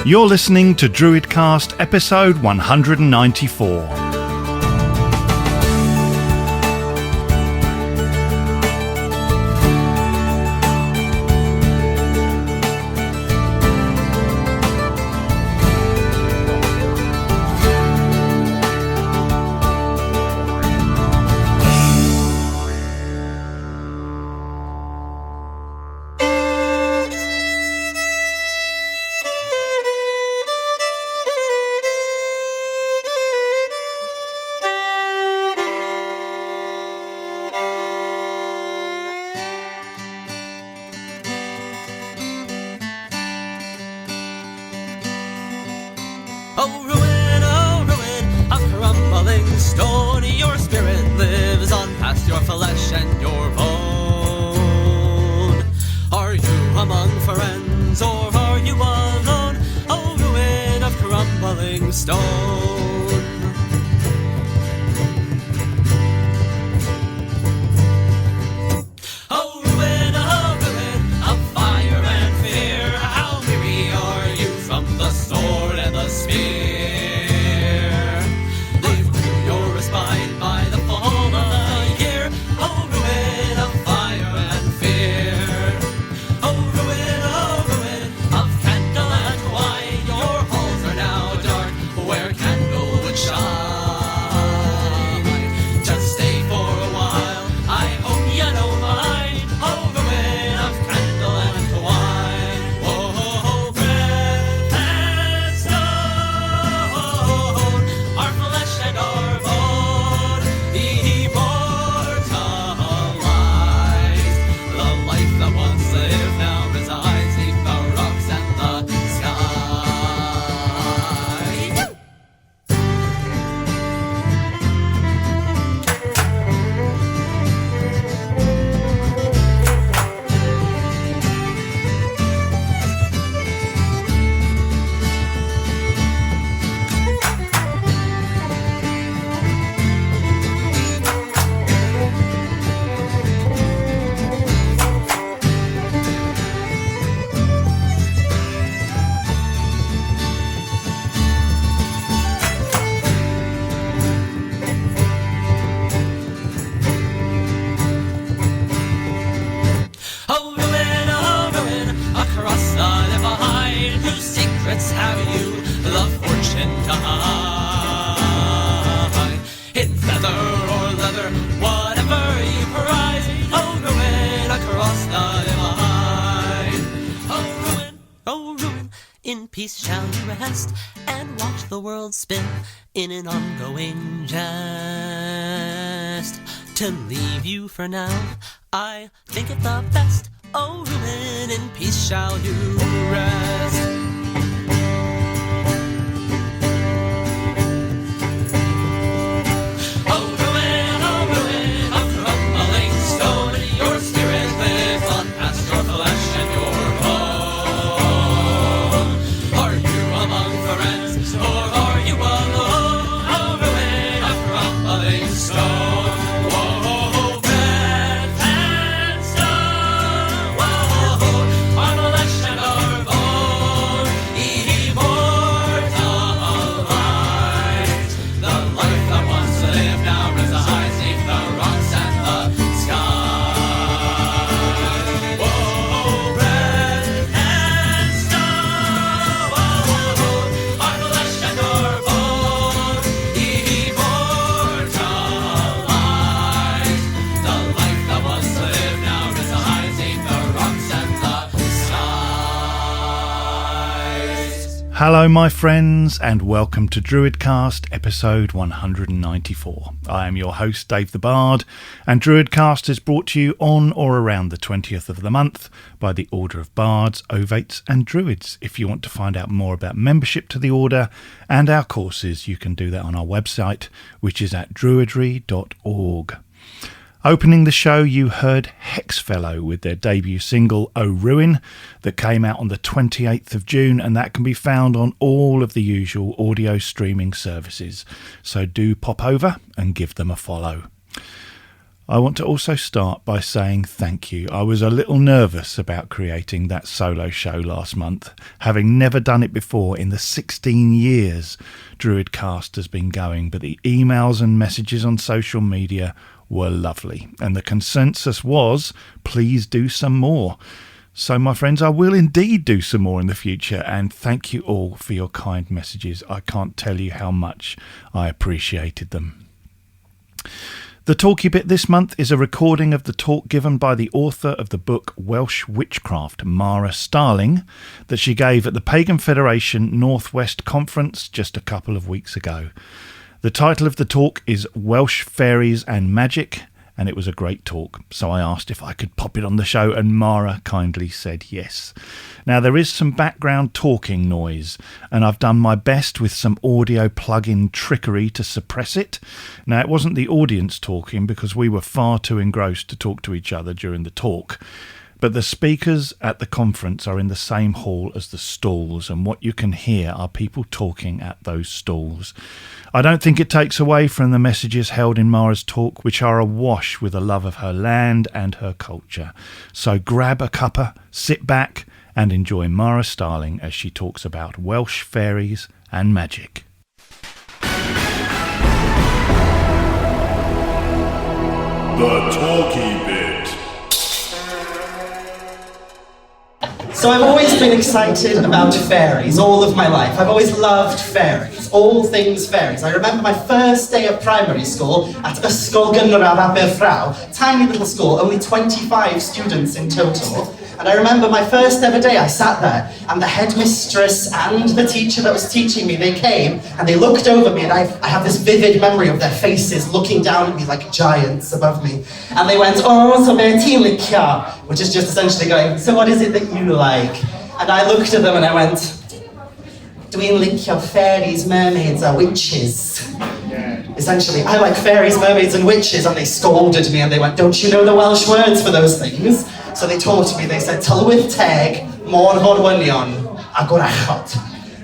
You're listening to DruidCast episode 194. Spin in an ongoing jest. To leave you for now, I think it the best. Oh, ruin, in peace shall you rest. Hello my friends and welcome to DruidCast episode 194. I am your host Dave the Bard, and DruidCast is brought to you on or around the 20th of the month by the Order of Bards, Ovates and Druids. If you want to find out more about membership to the Order and our courses, you can do that on our website, which is at druidry.org. Opening the show, you heard Hexfellow with their debut single, Oh Ruin, that came out on the 28th of June, and that can be found on all of the usual audio streaming services. So do pop over and give them a follow. I want to also start by saying thank you. I was a little nervous about creating that solo show last month, having never done it before in the 16 years DruidCast has been going, but the emails and messages on social media were lovely, and the consensus was, please do some more. So, my friends, I will indeed do some more in the future, and thank you all for your kind messages. I can't tell you how much I appreciated them. The talky bit this month is a recording of the talk given by the author of the book Welsh Witchcraft, Mara Starling, that she gave at the Pagan Federation Northwest Conference just a couple of weeks ago. The title of the talk is Welsh Fairies and Magic, and it was a great talk, so I asked if I could pop it on the show, and Mara kindly said yes. Now, there is some background talking noise, and I've done my best with some audio plug-in trickery to suppress it. Now, it wasn't the audience talking, because we were far too engrossed to talk to each other during the talk. But the speakers at the conference are in the same hall as the stalls, and what you can hear are people talking at those stalls. I don't think it takes away from the messages held in Mara's talk, which are awash with a love of her land and her culture. So grab a cuppa, sit back, and enjoy Mara Starling as she talks about Welsh fairies and magic. The Talky Bit. So I've always been excited about fairies all of my life. I've always loved fairies, all things fairies. I remember my first day at primary school at Ysgol Gynradd Aberfraw, tiny little school, only 25 students in total. And I remember my first ever day, I sat there, and the headmistress and the teacher that was teaching me, they came, and they looked over me, and I have this vivid memory of their faces looking down at me like giants above me. And they went, "Oh, so be ti'n licio," which is just essentially going, "So what is it that you like?" And I looked at them and I went, "Dwi'n licio fairies, mermaids, or witches." Essentially, I like fairies, mermaids, and witches, and they scolded me and they went, "Don't you know the Welsh words for those things?" So they taught me, they said, "Tylwyth teg, môr horwynion, a gwrachod."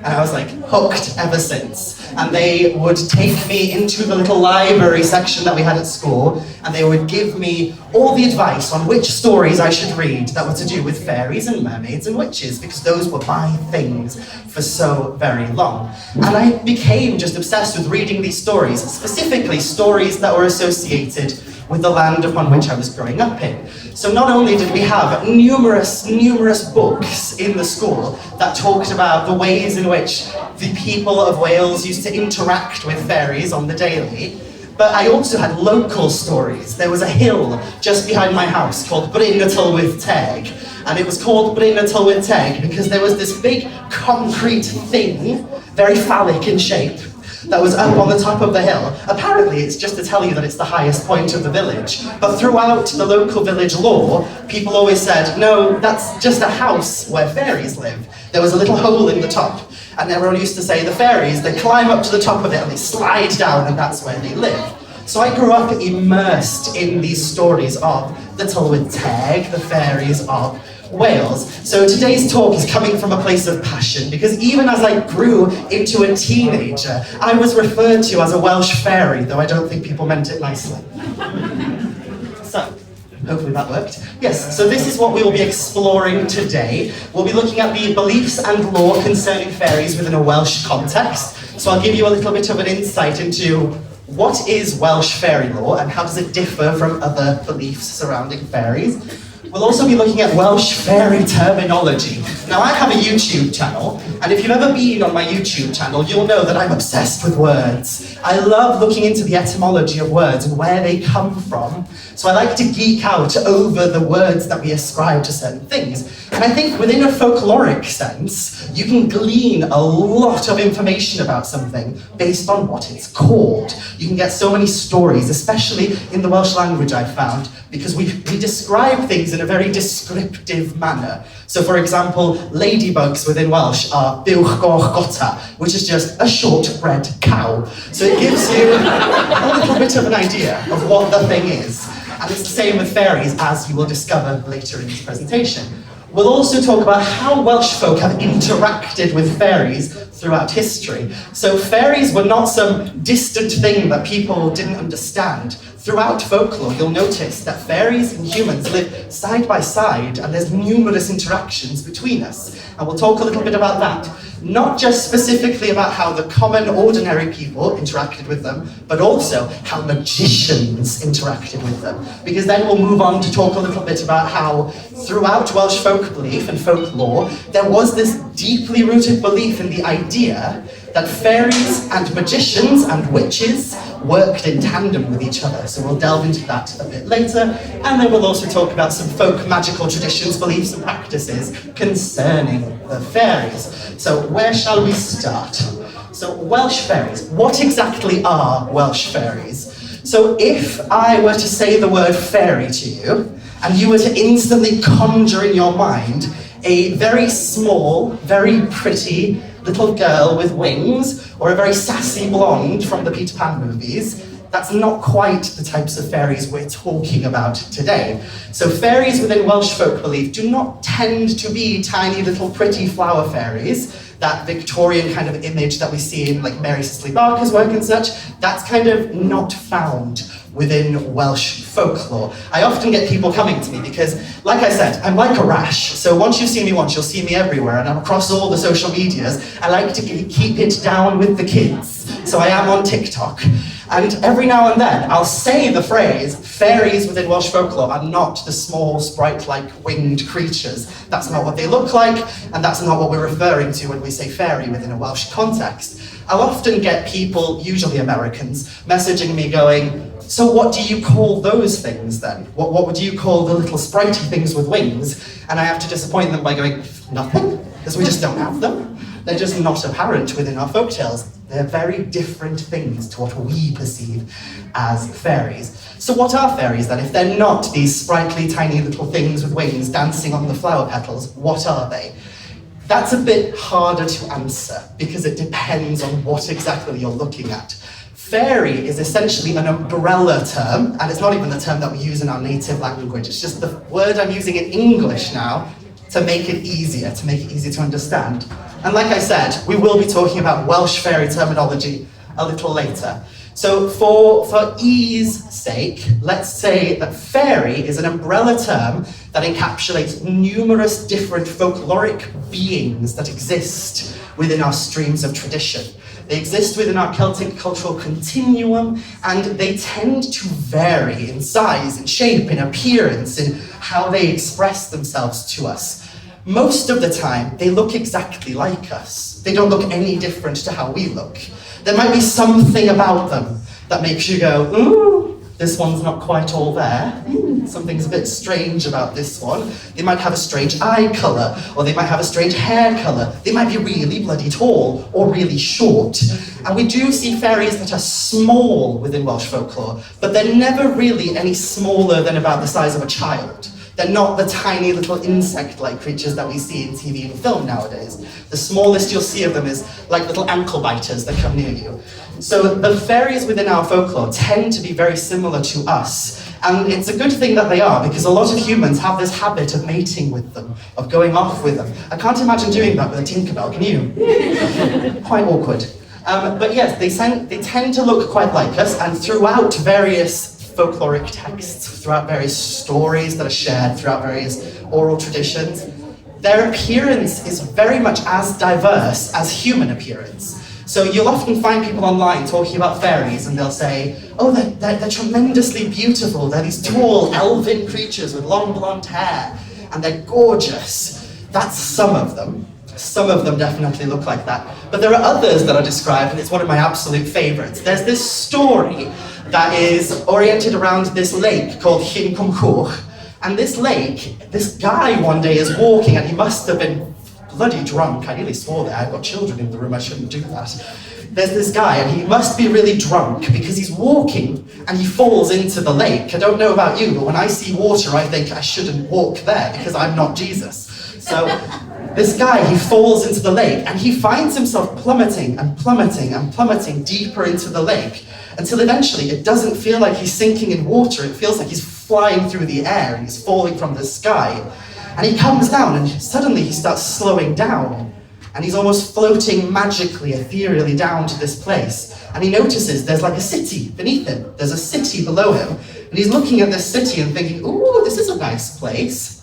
And I was like hooked ever since. And they would take me into the little library section that we had at school, and they would give me all the advice on which stories I should read that were to do with fairies and mermaids and witches, because those were my things for so very long. And I became just obsessed with reading these stories, specifically stories that were associated with the land upon which I was growing up in. So not only did we have numerous books in the school that talked about the ways in which the people of Wales used to interact with fairies on the daily, but I also had local stories. There was a hill just behind my house called Bryn y Tylwyth Teg, and it was called Bryn y Tylwyth Teg because there was this big concrete thing, very phallic in shape, that was up on the top of the hill. Apparently, it's just to tell you that it's the highest point of the village. But throughout the local village lore, people always said, no, that's just a house where fairies live. There was a little hole in the top. And everyone used to say the fairies, they climb up to the top of it and they slide down, and that's where they live. So I grew up immersed in these stories of the Tylwyth Teg, the fairies of Wales. So today's talk is coming from a place of passion, because even as I grew into a teenager, I was referred to as a Welsh fairy, though I don't think people meant it nicely. So, hopefully that worked. Yes, so this is what we will be exploring today. We'll be looking at the beliefs and lore concerning fairies within a Welsh context. So I'll give you a little bit of an insight into what is Welsh fairy lore and how does it differ from other beliefs surrounding fairies. We'll also be looking at Welsh fairy terminology. Now, I have a YouTube channel, and if you've ever been on my YouTube channel, you'll know that I'm obsessed with words. I love looking into the etymology of words and where they come from. So I like to geek out over the words that we ascribe to certain things. And I think within a folkloric sense, you can glean a lot of information about something based on what it's called. You can get so many stories, especially in the Welsh language, I've found, because we describe things in a very descriptive manner. So for example, ladybugs within Welsh are buwch goch gota, which is just a short-bred cow. So it gives you a little bit of an idea of what the thing is. And it's the same with fairies, as you will discover later in this presentation. We'll also talk about how Welsh folk have interacted with fairies throughout history. So fairies were not some distant thing that people didn't understand. Throughout folklore, you'll notice that fairies and humans live side by side, and there's numerous interactions between us. And we'll talk a little bit about that. Not just specifically about how the common, ordinary people interacted with them, but also how magicians interacted with them. Because then we'll move on to talk a little bit about how, throughout Welsh folk belief and folklore, there was this deeply rooted belief in the idea that fairies and magicians and witches worked in tandem with each other. So we'll delve into that a bit later, and then we'll also talk about some folk magical traditions, beliefs and practices concerning the fairies. So where shall we start? So Welsh fairies. What exactly are Welsh fairies? So if I were to say the word fairy to you, and you were to instantly conjure in your mind a very small, very pretty little girl with wings, or a very sassy blonde from the Peter Pan movies, that's not quite the types of fairies we're talking about today. So fairies within Welsh folk belief do not tend to be tiny little pretty flower fairies, that Victorian kind of image that we see in like Mary Cicely Barker's work and such. That's kind of not found within Welsh folklore. I often get people coming to me because, like I said, I'm like a rash. So once you've seen me once, you'll see me everywhere, and I'm across all the social medias. I like to keep it down with the kids. So I am on TikTok. And every now and then, I'll say the phrase, fairies within Welsh folklore are not the small, sprite-like winged creatures. That's not what they look like, and that's not what we're referring to when we say fairy within a Welsh context. I'll often get people, usually Americans, messaging me going, so what do you call those things then? What would you call the little spritey things with wings? And I have to disappoint them by going, nothing, because we just don't have them. They're just not apparent within our folktales. They're very different things to what we perceive as fairies. So what are fairies then? If they're not these sprightly tiny little things with wings dancing on the flower petals, what are they? That's a bit harder to answer because it depends on what exactly you're looking at. Fairy is essentially an umbrella term, and it's not even the term that we use in our native language. It's just the word I'm using in English now to make it easier to understand. And like I said, we will be talking about Welsh fairy terminology a little later. So for ease sake, let's say that fairy is an umbrella term that encapsulates numerous different folkloric beings that exist within our streams of tradition. They exist within our Celtic cultural continuum, and they tend to vary in size, in shape, in appearance, in how they express themselves to us. Most of the time, they look exactly like us. They don't look any different to how we look. There might be something about them that makes you go, ooh, this one's not quite all there. Something's a bit strange about this one. They might have a strange eye colour, or they might have a strange hair colour. They might be really bloody tall, or really short. And we do see fairies that are small within Welsh folklore, but they're never really any smaller than about the size of a child. They're not the tiny little insect-like creatures that we see in TV and film nowadays. The smallest you'll see of them is like little ankle biters that come near you. So the fairies within our folklore tend to be very similar to us. And it's a good thing that they are, because a lot of humans have this habit of mating with them, of going off with them. I can't imagine doing that with a Tinkerbell, can you? Quite awkward. But yes, they tend to look quite like us, and throughout various folkloric texts, throughout various stories that are shared, throughout various oral traditions, their appearance is very much as diverse as human appearance. So you'll often find people online talking about fairies, and they'll say, oh, they're tremendously beautiful. They're these tall, elven creatures with long blonde hair, and they're gorgeous. That's some of them. Some of them definitely look like that. But there are others that are described, and it's one of my absolute favorites. There's this story that is oriented around this lake called Llyn Cwmcwch. And this lake, this guy one day is walking, and he must have been bloody drunk. I nearly swore there. I've got children in the room, I shouldn't do that. There's this guy, and he must be really drunk because he's walking and he falls into the lake. I don't know about you, but when I see water, I think I shouldn't walk there because I'm not Jesus. So this guy, he falls into the lake, and he finds himself plummeting and plummeting and plummeting deeper into the lake until eventually it doesn't feel like he's sinking in water. It feels like he's flying through the air and he's falling from the sky. And he comes down, and suddenly he starts slowing down. and he's almost floating magically, ethereally down to this place. And he notices there's like a city beneath him. There's a city below him. And he's looking at this city and thinking, ooh, this is a nice place.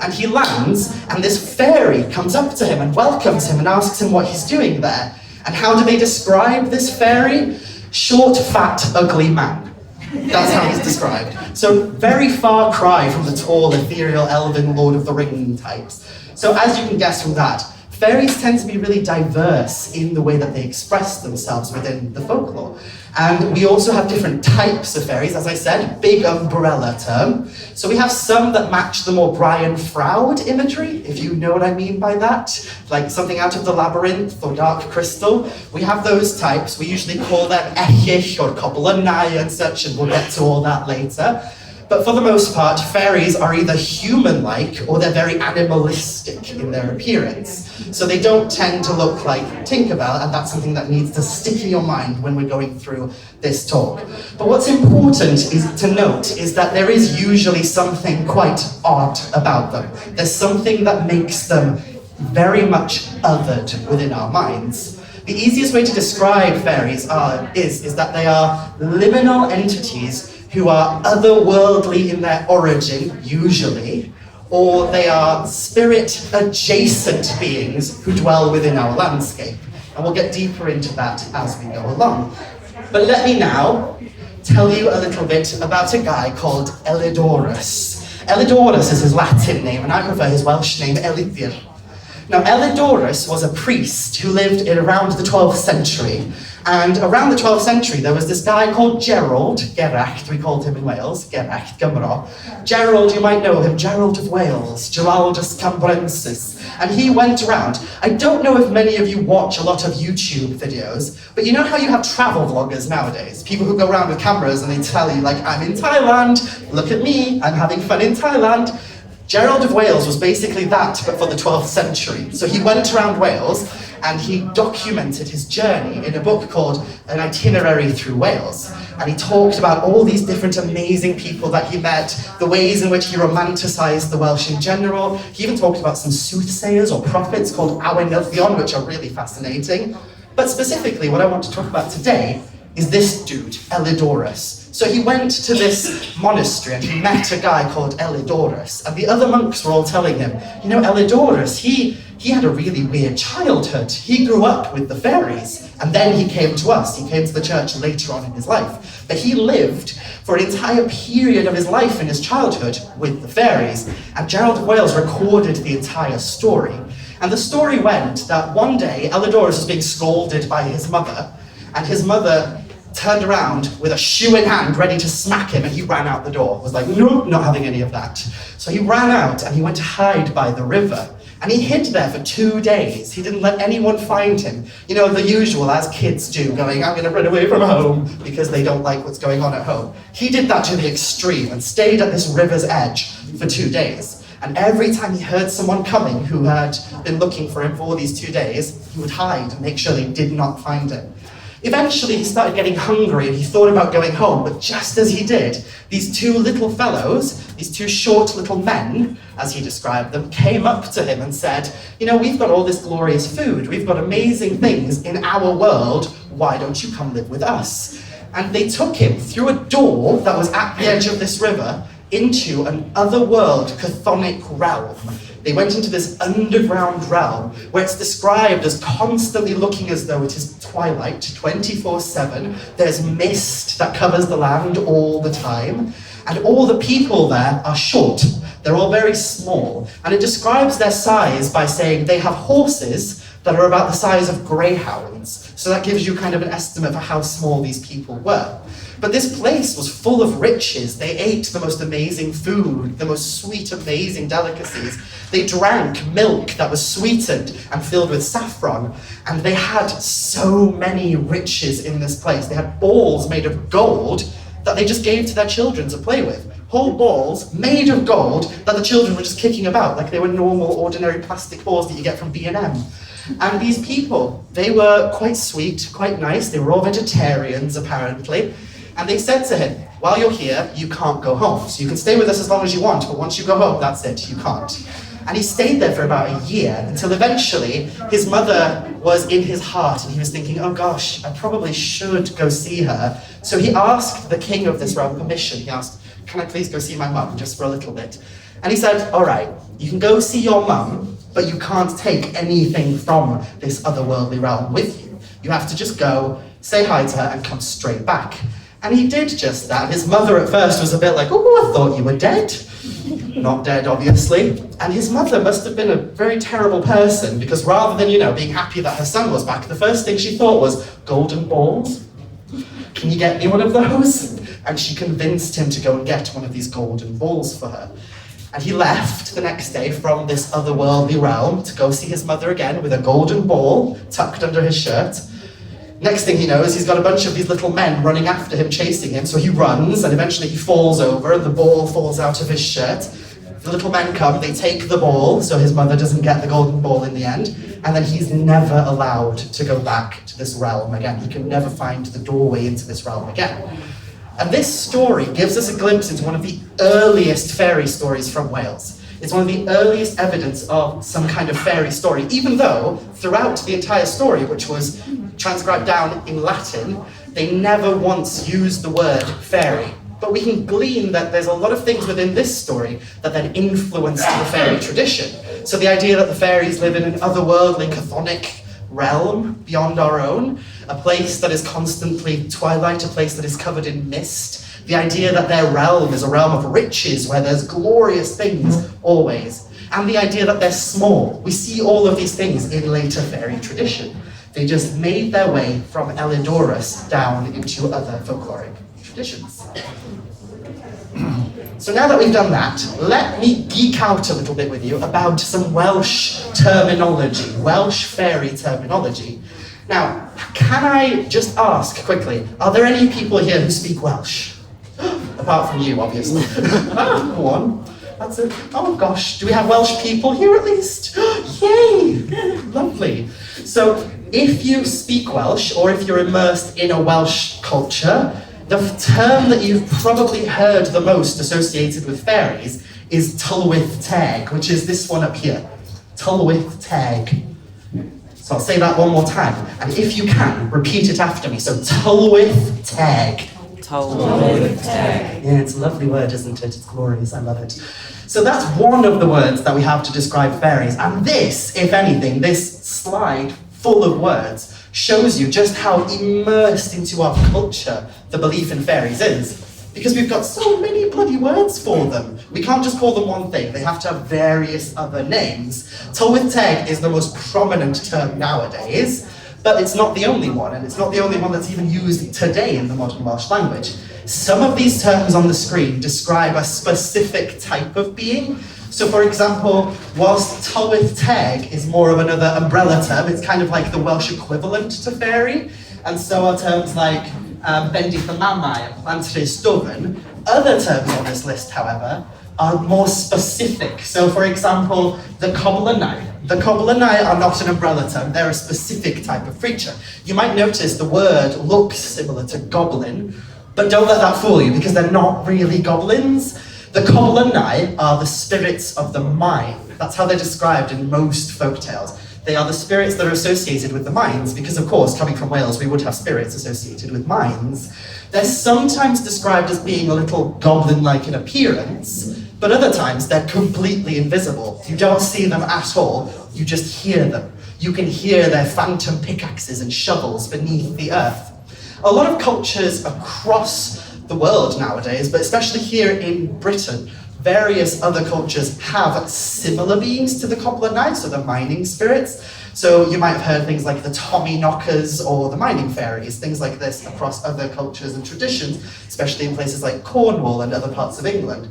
And he lands, and this fairy comes up to him and welcomes him and asks him what he's doing there. And how do they describe this fairy? Short, fat, ugly man. That's how he's described. So very far cry from the tall, ethereal, elven Lord of the Ring types. So as you can guess from that, fairies tend to be really diverse in the way that they express themselves within the folklore. And we also have different types of fairies, as I said, big umbrella term. So we have some that match the more Brian Froud imagery, if you know what I mean by that, like something out of the Labyrinth or Dark Crystal. We have those types. We usually call them Echich or Copelanai and such, and we'll get to all that later. But for the most part, fairies are either human-like or they're very animalistic in their appearance. So they don't tend to look like Tinkerbell, and that's something that needs to stick in your mind when we're going through this talk. But what's important to note is that there is usually something quite odd about them. There's something that makes them very much othered within our minds. The easiest way to describe fairies is that they are liminal entities who are otherworldly in their origin, usually, or they are spirit-adjacent beings who dwell within our landscape. And we'll get deeper into that as we go along. But let me now tell you a little bit about a guy called Elidorus. Elidorus is his Latin name, and I prefer his Welsh name, Elidir. Now, Elidorus was a priest who lived in around the 12th century. And around the 12th century, there was this guy called Gerald, Geracht, we called him in Wales, Geracht Gymro. Gerald, you might know him, Gerald of Wales, Geraldus Cambrensis. And he went around. I don't know if many of you watch a lot of YouTube videos, but you know how you have travel vloggers nowadays? People who go around with cameras and they tell you, like, I'm in Thailand, look at me, I'm having fun in Thailand. Gerald of Wales was basically that, but for the 12th century. So he went around Wales and he documented his journey in a book called An Itinerary Through Wales. And he talked about all these different amazing people that he met, the ways in which he romanticised the Welsh in general. He even talked about some soothsayers or prophets called Awenyddion, which are really fascinating. But specifically, what I want to talk about today is this dude, Elidorus. So he went to this monastery and he met a guy called Elidorus, and the other monks were all telling him, you know, Elidorus, he had a really weird childhood. He grew up with the fairies, and then he came to us. He came to the church later on in his life. But he lived for an entire period of his life in his childhood with the fairies, and Gerald of Wales recorded the entire story. And the story went that one day, Elidorus was being scolded by his mother, and his mother turned around with a shoe in hand, ready to smack him, and he ran out the door. Was like, nope, not having any of that. So he ran out and he went to hide by the river. And he hid there for 2 days. He didn't let anyone find him. You know, the usual, as kids do, going, I'm gonna run away from home because they don't like what's going on at home. He did that to the extreme and stayed at this river's edge for 2 days. And every time he heard someone coming who had been looking for him for all these 2 days, he would hide and make sure they did not find him. Eventually, he started getting hungry and he thought about going home, but just as he did, these two little fellows, these two short little men, as he described them, came up to him and said, you know, we've got all this glorious food, we've got amazing things in our world, why don't you come live with us? And they took him through a door that was at the edge of this river into an otherworld chthonic realm. They went into this underground realm where it's described as constantly looking as though it is twilight 24/7. There's mist that covers the land all the time. And all the people there are short. They're all very small. And it describes their size by saying they have horses that are about the size of greyhounds. So that gives you kind of an estimate for how small these people were. But this place was full of riches. They ate the most amazing food, the most sweet, amazing delicacies. They drank milk that was sweetened and filled with saffron. And they had so many riches in this place. They had balls made of gold that they just gave to their children to play with. Whole balls made of gold that the children were just kicking about like they were normal, ordinary plastic balls that you get from B&M. And these people, they were quite sweet, quite nice. They were all vegetarians, apparently. And they said to him, while you're here, you can't go home. So you can stay with us as long as you want, but once you go home, that's it, you can't. And he stayed there for about a year until eventually his mother was in his heart and he was thinking, oh gosh, I probably should go see her. So he asked the king of this realm permission. He asked, can I please go see my mum just for a little bit? And he said, all right, you can go see your mum, but you can't take anything from this otherworldly realm with you. You have to just go, say hi to her and come straight back. And he did just that. His mother at first was a bit like, oh, I thought you were dead. Not dead, obviously. And his mother must have been a very terrible person because rather than, being happy that her son was back, the first thing she thought was, golden balls? Can you get me one of those? And she convinced him to go and get one of these golden balls for her. And he left the next day from this otherworldly realm to go see his mother again with a golden ball tucked under his shirt. Next thing he knows, he's got a bunch of these little men running after him, chasing him, so he runs, and eventually he falls over, and the ball falls out of his shirt. The little men come, they take the ball, so his mother doesn't get the golden ball in the end, and then he's never allowed to go back to this realm again. He can never find the doorway into this realm again. And this story gives us a glimpse into one of the earliest fairy stories from Wales. It's one of the earliest evidence of some kind of fairy story, even though throughout the entire story, which was transcribed down in Latin, they never once used the word fairy. But we can glean that there's a lot of things within this story that then influenced the fairy tradition. So the idea that the fairies live in an otherworldly, chthonic realm beyond our own, a place that is constantly twilight, a place that is covered in mist, the idea that their realm is a realm of riches where there's glorious things always, and the idea that they're small. We see all of these things in later fairy tradition. They just made their way from Elidorus down into other folkloric traditions. So now that we've done that, let me geek out a little bit with you about some Welsh terminology, Welsh fairy terminology. Now, can I just ask quickly, are there any people here who speak Welsh? Apart from you, obviously. Go on. That's it. Oh gosh, do we have Welsh people here at least? Yay! Lovely. So, if you speak Welsh, or if you're immersed in a Welsh culture, the term that you've probably heard the most associated with fairies is Tylwyth Teg, which is this one up here. Tylwyth Teg. So I'll say that one more time, and if you can, repeat it after me. So Tylwyth Teg. Tylwyth Teg. Yeah, it's a lovely word, isn't it? It's glorious, I love it. So that's one of the words that we have to describe fairies, and this, if anything, this slide full of words shows you just how immersed into our culture the belief in fairies is. Because we've got so many bloody words for them. We can't just call them one thing, they have to have various other names. Tylwyth Teg is the most prominent term nowadays, but it's not the only one, and it's not the only one that's even used today in the modern Welsh language. Some of these terms on the screen describe a specific type of being. So for example, whilst Tylwyth Teg is more of another umbrella term, it's kind of like the Welsh equivalent to fairy, and so are terms like Bendith y Mamau and Plantrys Dyfn. Other terms on this list, however, are more specific. So for example, the Coblynau. The Coblynau are not an umbrella term, they're a specific type of creature. You might notice the word looks similar to goblin, but don't let that fool you because they're not really goblins. The Coblynau are the spirits of the mine. That's how they're described in most folktales. They are the spirits that are associated with the mines, because of course, coming from Wales, we would have spirits associated with mines. They're sometimes described as being a little goblin-like in appearance, but other times they're completely invisible. You don't see them at all, you just hear them. You can hear their phantom pickaxes and shovels beneath the earth. A lot of cultures across the world nowadays, but especially here in Britain, various other cultures have similar beings to the Coblynau, so the mining spirits. So you might have heard things like the Tommy Knockers or the mining fairies, things like this across other cultures and traditions, especially in places like Cornwall and other parts of England.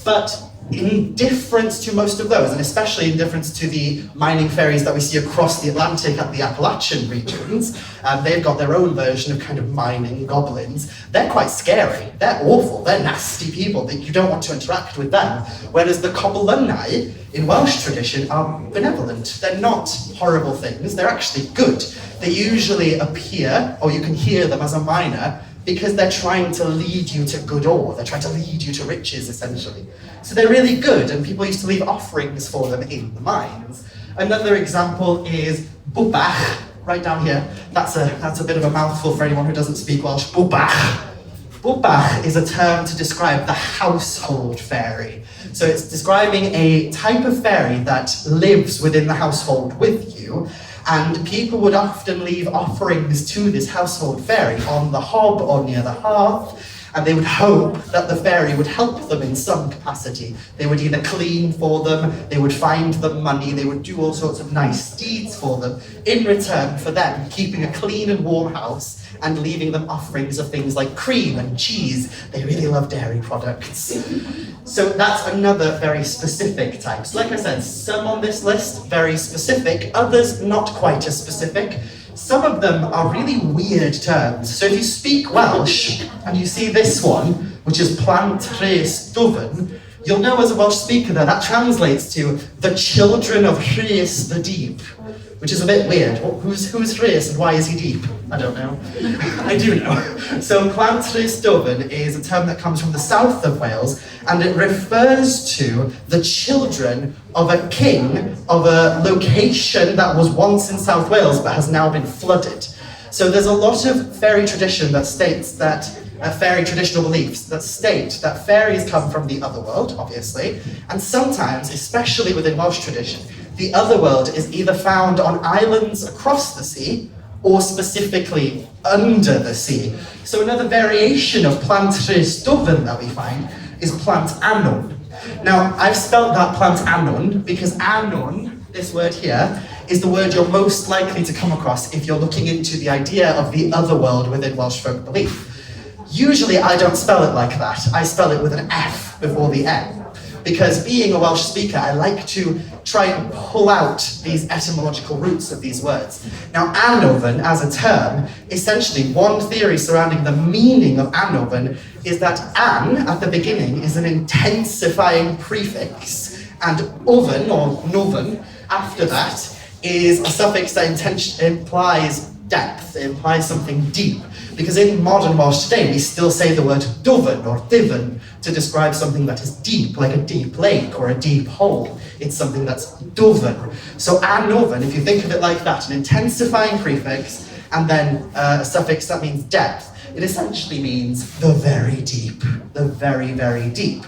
But in difference to most of those, and especially in difference to the mining fairies that we see across the Atlantic at the Appalachian regions, they've got their own version of kind of mining goblins. They're quite scary, they're awful, they're nasty people, that you don't want to interact with them. Whereas the Coblynau in Welsh tradition are benevolent. They're not horrible things, they're actually good. They usually appear, or you can hear them as a miner, because they're trying to lead you to good ore. They're trying to lead you to riches, essentially. So they're really good, and people used to leave offerings for them in the mines. Another example is bwbach, right down here. That's a bit of a mouthful for anyone who doesn't speak Welsh. Bwbach. Bwbach is a term to describe the household fairy. So it's describing a type of fairy that lives within the household with you, and people would often leave offerings to this household fairy on the hob or near the hearth, and they would hope that the fairy would help them in some capacity. They would either clean for them, they would find them money, they would do all sorts of nice deeds for them in return for them keeping a clean and warm house and leaving them offerings of things like cream and cheese. They really love dairy products. So that's another very specific type. So like I said, some on this list, very specific, others not quite as specific. Some of them are really weird terms. So if you speak Welsh and you see this one, which is plant Rhys Dwfn, you'll know as a Welsh speaker that translates to the children of Rhys the Deep, which is a bit weird. Who's Rhys and why is he deep? I don't know. I do know. So plant Rhys Dwfn is a term that comes from the south of Wales, and it refers to the children of a king of a location that was once in South Wales but has now been flooded. So there's a lot of fairy tradition that states that fairy traditional beliefs that state that fairies come from the otherworld, obviously, and sometimes, especially within Welsh tradition, the otherworld is either found on islands across the sea or specifically under the sea. So another variation of plant Rhys Dwfn that we find is plant Annwn. Now, I've spelled that plant Annwn because Annwn, this word here, is the word you're most likely to come across if you're looking into the idea of the otherworld within Welsh folk belief. Usually I don't spell it like that. I spell it with an F before the N. Because being a Welsh speaker, I like to try and pull out these etymological roots of these words. Now, anofn, as a term, essentially one theory surrounding the meaning of anofn is that an, at the beginning, is an intensifying prefix, and oven, or noven, after that, is a suffix that implies depth, it implies something deep. Because in modern Welsh today, we still say the word dwfn or difn to describe something that is deep, like a deep lake or a deep hole. It's something that's dwfn. So anofn, if you think of it like that, an intensifying prefix, and then a suffix that means depth, it essentially means the very deep, the very, very deep.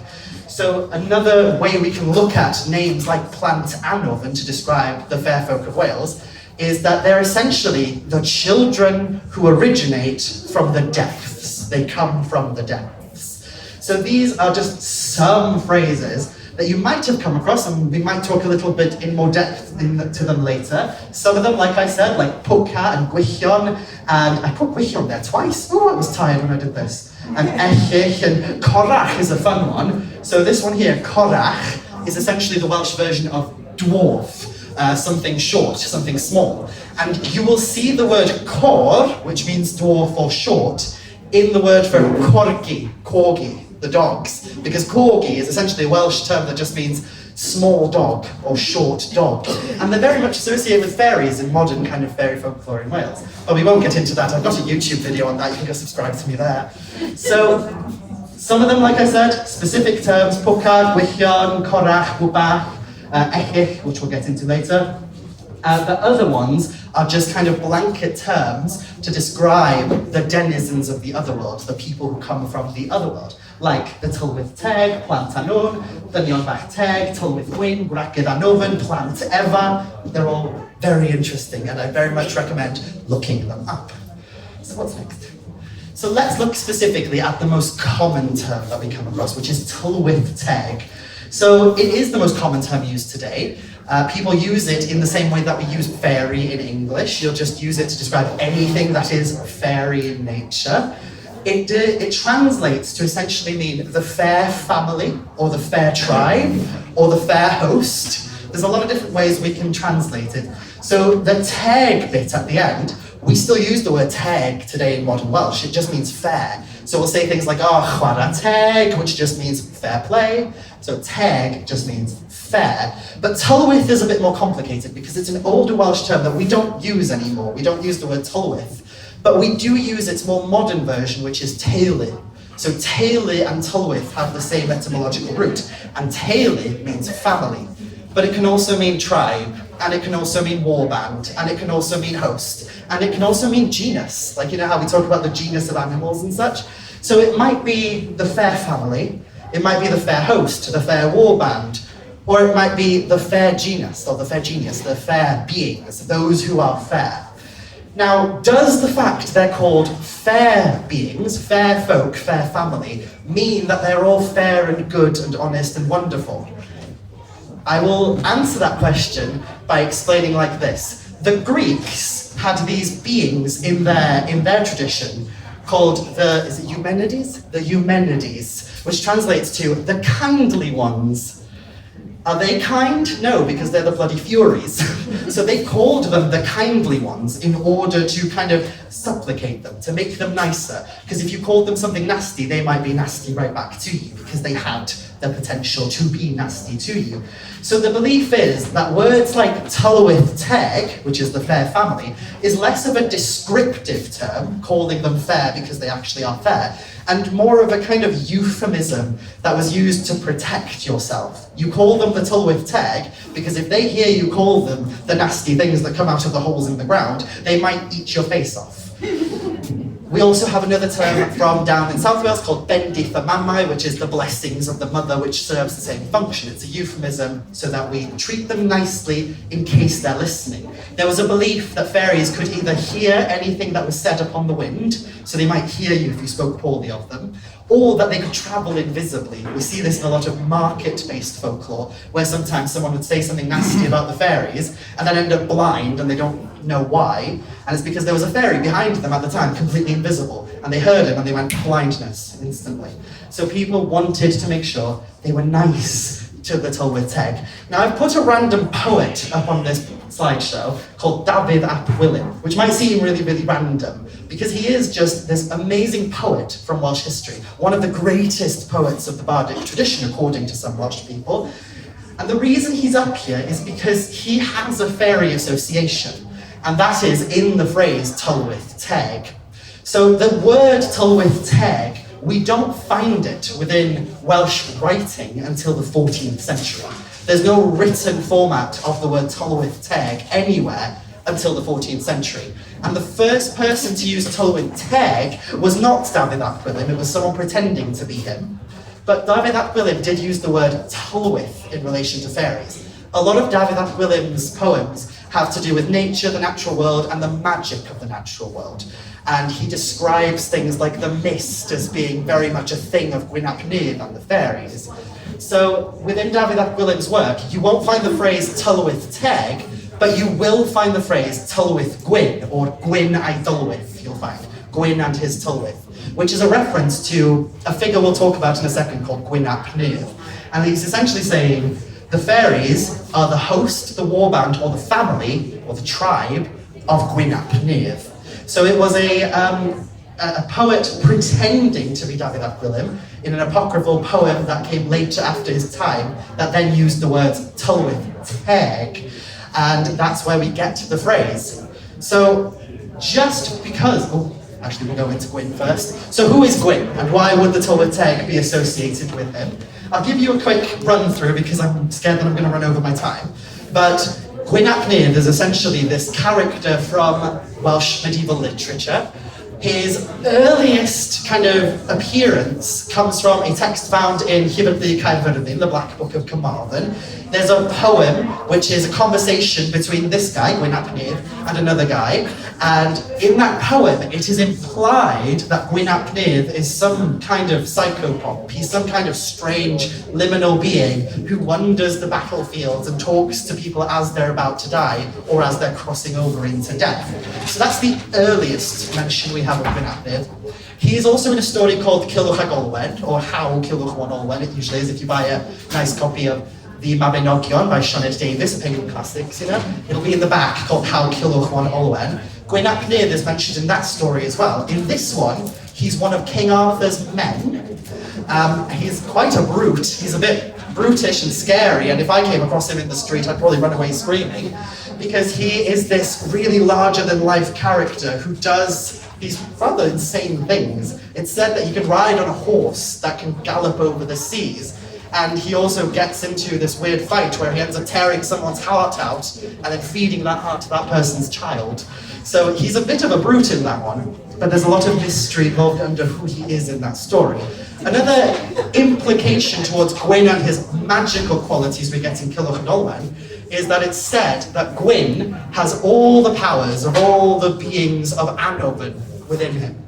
So another way we can look at names like Plant Annofn to describe the fair folk of Wales is that they're essentially the children who originate from the depths. They come from the depths. So these are just some phrases that you might have come across, and we might talk a little bit in more depth to them later. Some of them, like I said, like pwca and gwychion, and I put gwychion there twice. Oh, I was tired when I did this. And echich and corach is a fun one. So this one here, corach, is essentially the Welsh version of dwarf. Something short, something small. And you will see the word cor, which means dwarf or short, in the word for corgi, the dogs. Because corgi is essentially a Welsh term that just means small dog or short dog. And they're very much associated with fairies in modern kind of fairy folklore in Wales. But we won't get into that. I've got a YouTube video on that. You can go subscribe to me there. So some of them, like I said, specific terms, pwca, gwychion, corach, bwbach, echich, which we'll get into later. The other ones are just kind of blanket terms to describe the denizens of the otherworld, the people who come from the otherworld, like the Tylwyth Teg, Plant Annwn, Dynion Bach Teg, Tylwyth Gwyn, Gwrachod Annofn, Plant Eva. They're all very interesting, and I very much recommend looking them up. So what's next? So let's look specifically at the most common term that we come across, which is Tylwyth Teg. So it is the most common term used today. People use it in the same way that we use fairy in English. You'll just use it to describe anything that is fairy in nature. It translates to essentially mean the fair family, or the fair tribe, or the fair host. There's a lot of different ways we can translate it. So the teg bit at the end, we still use the word teg today in modern Welsh. It just means fair. So we'll say things like, oh, chwara teg, which just means fair play. So teg just means fair. But Tylwyth is a bit more complicated because it's an older Welsh term that we don't use anymore. We don't use the word Tylwyth. But we do use its more modern version, which is teulu. So teulu and Tulwith have the same etymological root, and teulu means family, but it can also mean tribe, and it can also mean warband, and it can also mean host, and it can also mean genus, like you know how we talk about the genus of animals and such. So it might be the fair family, it might be the fair host, the fair warband, or it might be the fair genus, or the fair genius, the fair beings, those who are fair. Now, does the fact they're called fair beings, fair folk, fair family, mean that they're all fair and good and honest and wonderful? I will answer that question by explaining like this. The Greeks had these beings in their tradition called is it Eumenides? The Eumenides, which translates to the kindly ones. Are they kind? No, because they're the bloody Furies. So they called them the kindly ones in order to kind of supplicate them, to make them nicer. Because if you called them something nasty, they might be nasty right back to you, because they had the potential to be nasty to you. So the belief is that words like Tulwith Teg, which is the fair family, is less of a descriptive term, calling them fair because they actually are fair, and more of a kind of euphemism that was used to protect yourself. You call them the Tulwith Teg because if they hear you call them the nasty things that come out of the holes in the ground, they might eat your face off. We also have another term from down in South Wales called Bendith y Mamau, which is the blessings of the mother, which serves the same function. It's a euphemism so that we treat them nicely in case they're listening. There was a belief that fairies could either hear anything that was said upon the wind, so they might hear you if you spoke poorly of them, or that they could travel invisibly. We see this in a lot of market-based folklore, where sometimes someone would say something nasty about the fairies and then end up blind and they don't know why, and it's because there was a fairy behind them at the time, completely invisible, and they heard him and they went blindness instantly. So people wanted to make sure they were nice to the Tulwith Teg. Now I've put a random poet up on this slideshow called Dafydd ap Gwilym, which might seem really, really random, because he is just this amazing poet from Welsh history, one of the greatest poets of the bardic tradition, according to some Welsh people. And the reason he's up here is because he has a fairy association, and that is in the phrase Tulwith Teg. So the word Tulwith Teg, we don't find it within Welsh writing until the 14th century. There's no written format of the word Tulwith Teg anywhere until the 14th century. And the first person to use Tulwith Teg was not Dafydd ap Gwilym, it was someone pretending to be him. But Dafydd ap Gwilym did use the word Tulwith in relation to fairies. A lot of Dafydd ap Gwilym's poems have to do with nature, the natural world, and the magic of the natural world. And he describes things like the mist as being very much a thing of Gwyn ap Nudd and the fairies. So within Dafydd ap Gwilym's work, you won't find the phrase Tulwith Teg, but you will find the phrase Tulwith Gwyn, or Gwyn a'i Dulwith, you'll find. Gwyn and his Tulwith, which is a reference to a figure we'll talk about in a second called Gwyn ap Nudd. And he's essentially saying, the fairies are the host, the warband, or the family, or the tribe of Gwyn ap Nudd. So it was a poet pretending to be Dafydd ap Gwilym in an apocryphal poem that came later after his time that then used the words Tulwith Teg, and that's where we get the phrase. So just because, actually we'll go into Gwyn first. So who is Gwyn, and why would the Tulwith Teg be associated with him? I'll give you a quick run through because I'm scared that I'm going to run over my time. But Gwyn ap Nudd is essentially this character from Welsh medieval literature. His earliest kind of appearance comes from a text found in Llyfr Du Caerfyrddin, the Black Book of Carmarthen. There's a poem which is a conversation between this guy, Gwyn ap Nudd, and another guy. And in that poem, it is implied that Gwyn ap Nudd is some kind of psychopomp. He's some kind of strange liminal being who wanders the battlefields and talks to people as they're about to die or as they're crossing over into death. So that's the earliest mention we have of Gwyn ap Nudd. He is also in a story called Culhwch ag Olwen, or How Culhwch Won Olwen. It usually is if you buy a nice copy of The Mabinogion by Sioned Davies, a Penguin Classics, you know? It'll be in the back called How Culhwch Won Olwen. Gwyn ap Nudd is mentioned in that story as well. In this one, he's one of King Arthur's men. He's quite a brute. He's a bit brutish and scary, and if I came across him in the street, I'd probably run away screaming, because he is this really larger-than-life character who does these rather insane things. It's said that he can ride on a horse that can gallop over the seas. And he also gets into this weird fight where he ends up tearing someone's heart out and then feeding that heart to that person's child. So he's a bit of a brute in that one, but there's a lot of mystery involved under who he is in that story. Another implication towards Gwyn and his magical qualities we get in Culhwch and Olwen is that it's said that Gwyn has all the powers of all the beings of Annobyn within him.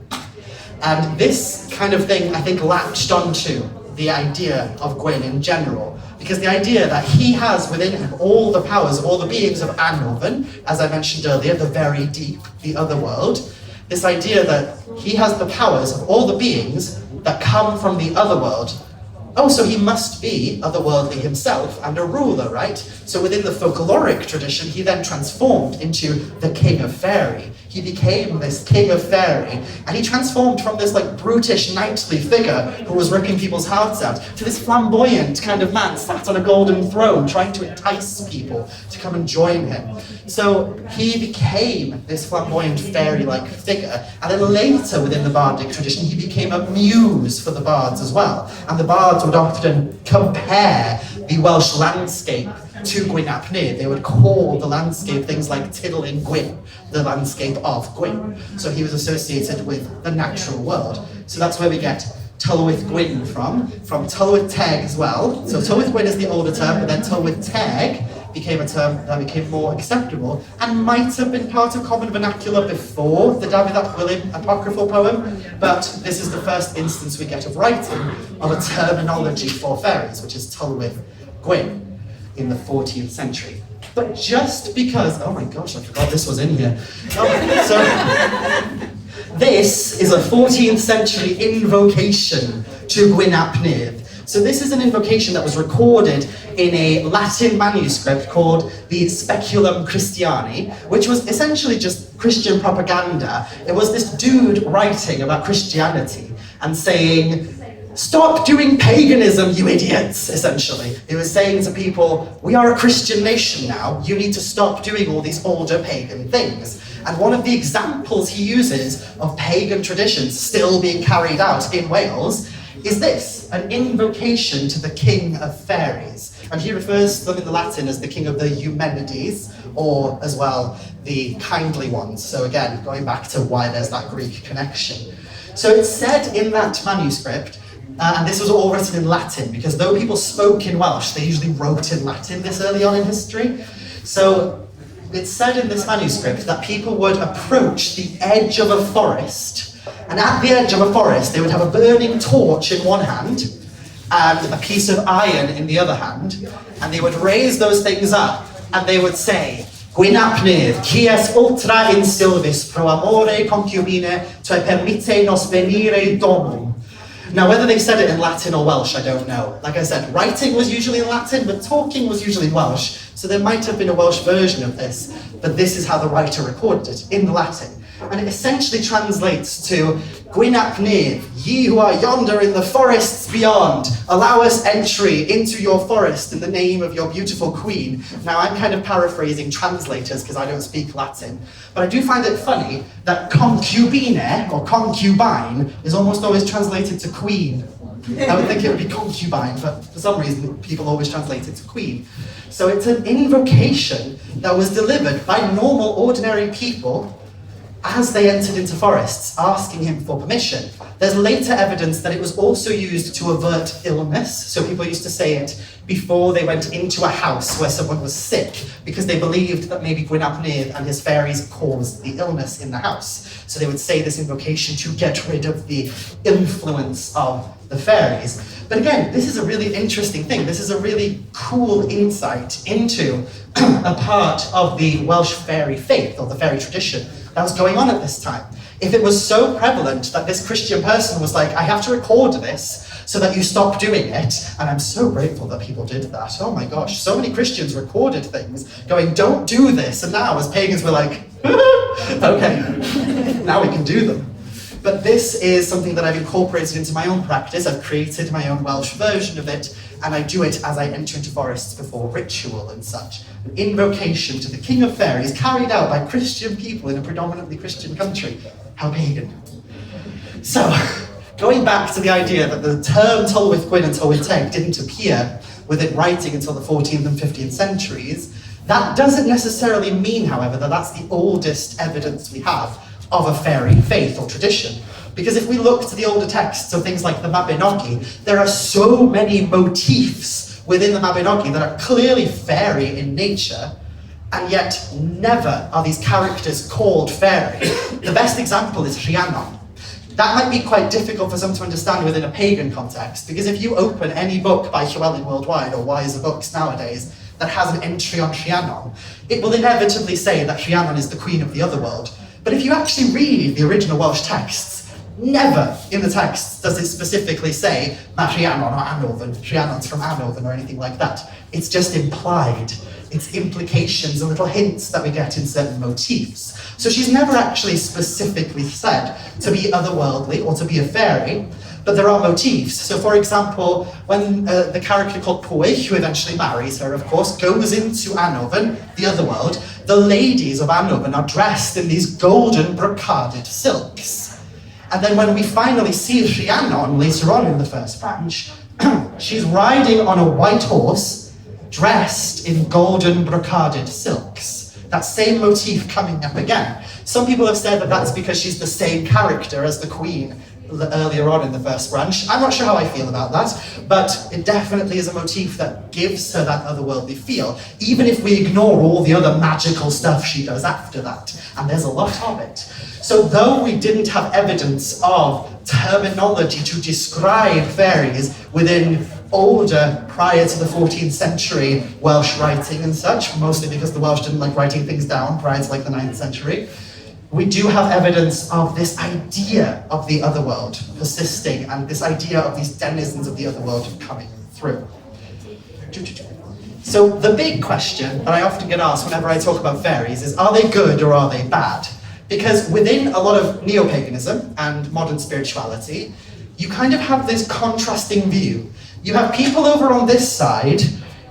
And this kind of thing, I think, latched onto the idea of Gwyn in general, because the idea that he has within him all the powers of all the beings of Annobyn, as I mentioned earlier, the very deep, the other world, this idea that he has the powers of all the beings that come from the other world. Oh, so he must be otherworldly himself and a ruler, right? So within the folkloric tradition, he then transformed into the king of fairy. He became this king of fairy, and he transformed from this like brutish knightly figure who was ripping people's hearts out to this flamboyant kind of man sat on a golden throne trying to entice people to come and join him. So he became this flamboyant fairy-like figure, and then later within the bardic tradition, he became a muse for the bards as well. And the bards would often compare the Welsh landscape to Gwyn ap Nudd. They would call the landscape things like Tidlin Gwyn, the landscape of Gwyn. So he was associated with the natural world. So that's where we get Tylwyth Gwyn from Tylwyth Teg as well. So Tylwyth Gwyn is the older term, but then Tylwyth Teg became a term that became more acceptable and might have been part of common vernacular before the Dafydd ap Gwilym apocryphal poem, but this is the first instance we get of writing of a terminology for fairies, which is Tylwyth Gwyn in the 14th century. But just because, oh my gosh, I forgot this was in here. This is a 14th century invocation to Gwyn ap Nudd. So this is an invocation that was recorded in a Latin manuscript called the Speculum Christiani, which was essentially just Christian propaganda. It was this dude writing about Christianity and saying, "Stop doing paganism, you idiots," essentially. He was saying to people, we are a Christian nation now, you need to stop doing all these older pagan things. And one of the examples he uses of pagan traditions still being carried out in Wales is this, an invocation to the king of fairies. And he refers to them in the Latin as the king of the Eumenides, or as well, the kindly ones. So again, going back to why there's that Greek connection. So it's said in that manuscript, and this was all written in Latin, because though people spoke in Welsh, they usually wrote in Latin this early on in history. So it's said in this manuscript that people would approach the edge of a forest, and at the edge of a forest, they would have a burning torch in one hand and a piece of iron in the other hand, and they would raise those things up, and they would say, "Gwyn ap Nudd, qui es ultra in sylvis pro amore concubine toi permite nos venire domum." Now, whether they said it in Latin or Welsh, I don't know. Like I said, writing was usually in Latin, but talking was usually in Welsh, so there might have been a Welsh version of this, but this is how the writer recorded it, in Latin. And it essentially translates to, "Gwyn ap Nudd, ye who are yonder in the forests beyond, allow us entry into your forest in the name of your beautiful queen." Now, I'm kind of paraphrasing translators because I don't speak Latin, but I do find it funny that concubine, or concubine, is almost always translated to queen. I would think it would be concubine, but for some reason, people always translate it to queen. So it's an invocation that was delivered by normal, ordinary people as they entered into forests, asking him for permission. There's later evidence that it was also used to avert illness, so people used to say it before they went into a house where someone was sick, because they believed that maybe Gwyn ap Nudd and his fairies caused the illness in the house. So they would say this invocation to get rid of the influence of the fairies. But again, this is a really interesting thing. This is a really cool insight into a part of the Welsh fairy faith, or the fairy tradition, that was going on at this time. If it was so prevalent that this Christian person was like, "I have to record this so that you stop doing it," and I'm so grateful that people did that. Oh my gosh, so many Christians recorded things going, "Don't do this," and now as pagans we're like, okay, now we can do them. But this is something that I've incorporated into my own practice. I've created my own Welsh version of it, and I do it as I enter into forests before ritual and such. An invocation to the King of Fairies carried out by Christian people in a predominantly Christian country. How pagan. So, going back to the idea that the term Tylwyth Gwyn and Tylwyth Teg didn't appear within writing until the 14th and 15th centuries, that doesn't necessarily mean, however, that that's the oldest evidence we have of a fairy faith or tradition. Because if we look to the older texts, so things like the Mabinogi, there are so many motifs within the Mabinogi that are clearly fairy in nature, and yet never are these characters called fairy. The best example is Rhiannon. That might be quite difficult for some to understand within a pagan context, because if you open any book by Llywelyn Worldwide or wiser books nowadays that has an entry on Rhiannon, it will inevitably say that Rhiannon is the queen of the otherworld. But if you actually read the original Welsh texts, never in the text does it specifically say Rhiannon or Anofn, Rhiannon's from Anofn or anything like that. It's just implied. It's implications and little hints that we get in certain motifs. So she's never actually specifically said to be otherworldly or to be a fairy, but there are motifs. So for example, when the character called Pwy, who eventually marries her, of course, goes into Anofn, the otherworld, the ladies of Anofn are dressed in these golden brocaded silks. And then when we finally see Rhiannon later on in the first branch, she's riding on a white horse, dressed in golden brocaded silks. That same motif coming up again. Some people have said that that's because she's the same character as the queen earlier on in the first branch. I'm not sure how I feel about that, but it definitely is a motif that gives her that otherworldly feel, even if we ignore all the other magical stuff she does after that, and there's a lot of it. So though we didn't have evidence of terminology to describe fairies within older, prior to the 14th century Welsh writing and such, mostly because the Welsh didn't like writing things down prior to like the 9th century, we do have evidence of this idea of the otherworld persisting and this idea of these denizens of the otherworld coming through. So the big question that I often get asked whenever I talk about fairies is, are they good or are they bad? Because within a lot of neo-paganism and modern spirituality, you kind of have this contrasting view. You have people over on this side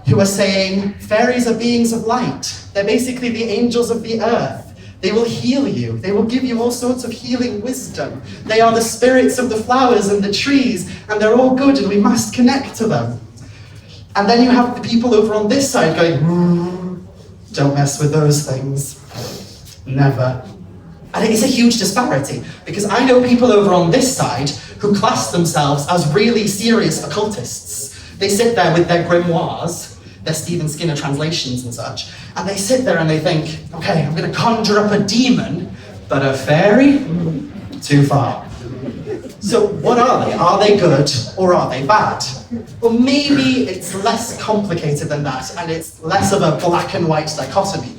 who are saying fairies are beings of light. They're basically the angels of the earth. They will heal you. They will give you all sorts of healing wisdom. They are the spirits of the flowers and the trees, and they're all good, and we must connect to them. And then you have the people over on this side going, don't mess with those things. Never. And it's a huge disparity, because I know people over on this side who class themselves as really serious occultists. They sit there with their grimoires, their Stephen Skinner translations and such, and they sit there and they think, okay, I'm going to conjure up a demon, but a fairy? Too far. So what are they? Are they good or are they bad? Well, maybe it's less complicated than that, and it's less of a black and white dichotomy.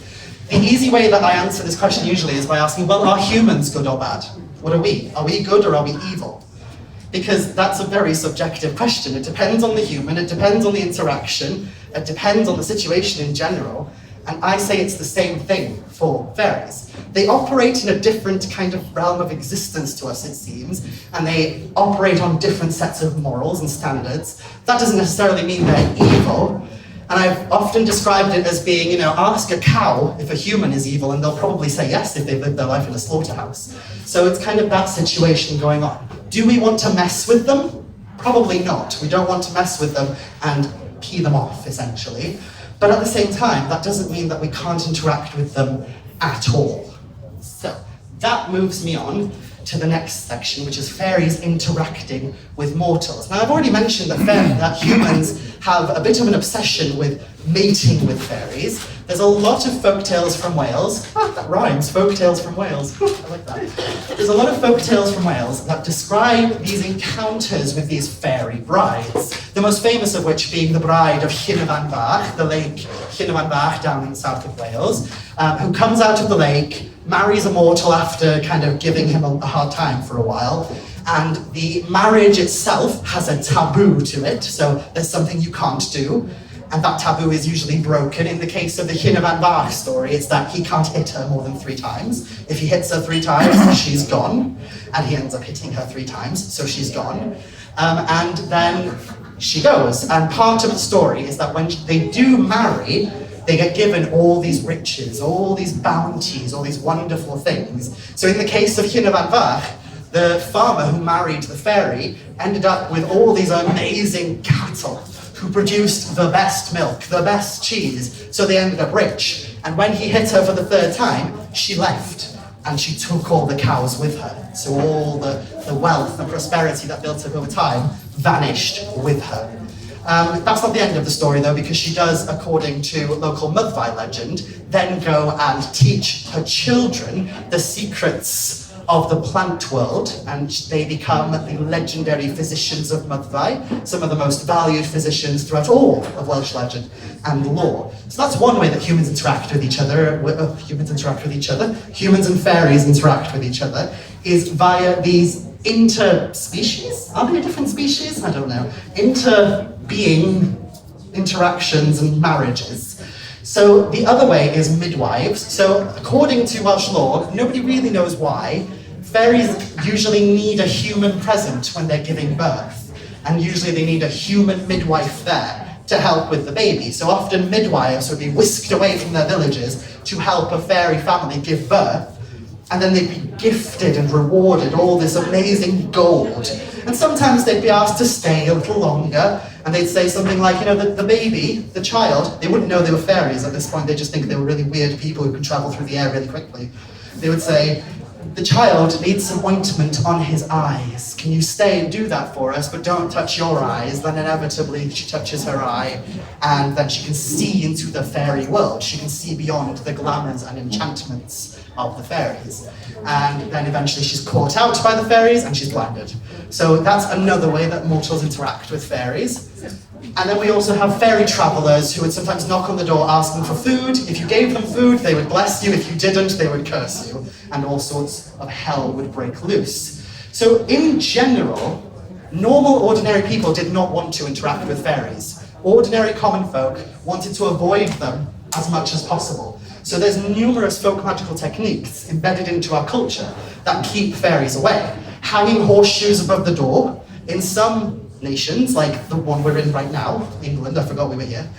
The easy way that I answer this question usually is by asking, well, are humans good or bad? What are we? Are we good or are we evil? Because that's a very subjective question. It depends on the human, it depends on the interaction, it depends on the situation in general, and I say it's the same thing for fairies. They operate in a different kind of realm of existence to us, it seems, and they operate on different sets of morals and standards. That doesn't necessarily mean they're evil, and I've often described it as being, ask a cow if a human is evil, and they'll probably say yes if they've lived their life in a slaughterhouse. So it's kind of that situation going on. Do we want to mess with them? Probably not. We don't want to mess with them and pee them off, essentially. But at the same time, that doesn't mean that we can't interact with them at all. So that moves me on to the next section, which is fairies interacting with mortals. Now, I've already mentioned that humans have a bit of an obsession with mating with fairies. There's a lot of folktales from Wales. That rhymes, folktales from Wales. I like that. There's a lot of folktales from Wales that describe these encounters with these fairy brides. The most famous of which being the bride of Llynyvan Bach, the lake Llynyvan Bach down in the south of Wales, who comes out of the lake, marries a mortal after kind of giving him a hard time for a while. And the marriage itself has a taboo to it, so there's something you can't do. And that taboo is usually broken. In the case of the Llynyvan Bach story, it's that he can't hit her more than 3 times. If he hits her 3 times, she's gone. And he ends up hitting her 3 times, so she's gone. And then she goes. And part of the story is that when they do marry, they get given all these riches, all these bounties, all these wonderful things. So in the case of Hina van Vach, the farmer who married the fairy ended up with all these amazing cattle who produced the best milk, the best cheese, so they ended up rich. And when he hit her for the third time, she left, and she took all the cows with her. So all the wealth and prosperity that built up over time vanished with her. That's not the end of the story though, because she does, according to local Mudvai legend, then go and teach her children the secrets of the plant world, and they become the legendary physicians of Mudvai, some of the most valued physicians throughout all of Welsh legend and lore. So that's one way that humans interact with each other, humans and fairies interact with each other, is via these interspecies? Are they a different species? I don't know. Inter-being interactions and marriages. So the other way is midwives. So according to Welsh law, nobody really knows why, fairies usually need a human present when they're giving birth. And usually they need a human midwife there to help with the baby. So often midwives would be whisked away from their villages to help a fairy family give birth. And then they'd be gifted and rewarded all this amazing gold. And sometimes they'd be asked to stay a little longer, and they'd say something like, you know, the baby, the child, they wouldn't know they were fairies at this point, they just think they were really weird people who can travel through the air really quickly. They would say, the child needs some ointment on his eyes. Can you stay and do that for us, but don't touch your eyes? Then inevitably she touches her eye, and then she can see into the fairy world. She can see beyond the glamours and enchantments of the fairies. And then eventually she's caught out by the fairies and she's blinded. So that's another way that mortals interact with fairies. And then we also have fairy travelers who would sometimes knock on the door asking for food. If you gave them food, they would bless you. If you didn't, they would curse you. And all sorts of hell would break loose. So in general, normal, ordinary people did not want to interact with fairies. Ordinary common folk wanted to avoid them as much as possible. So there's numerous folk magical techniques embedded into our culture that keep fairies away. Hanging horseshoes above the door. In some nations, like the one we're in right now, England, I forgot we were here,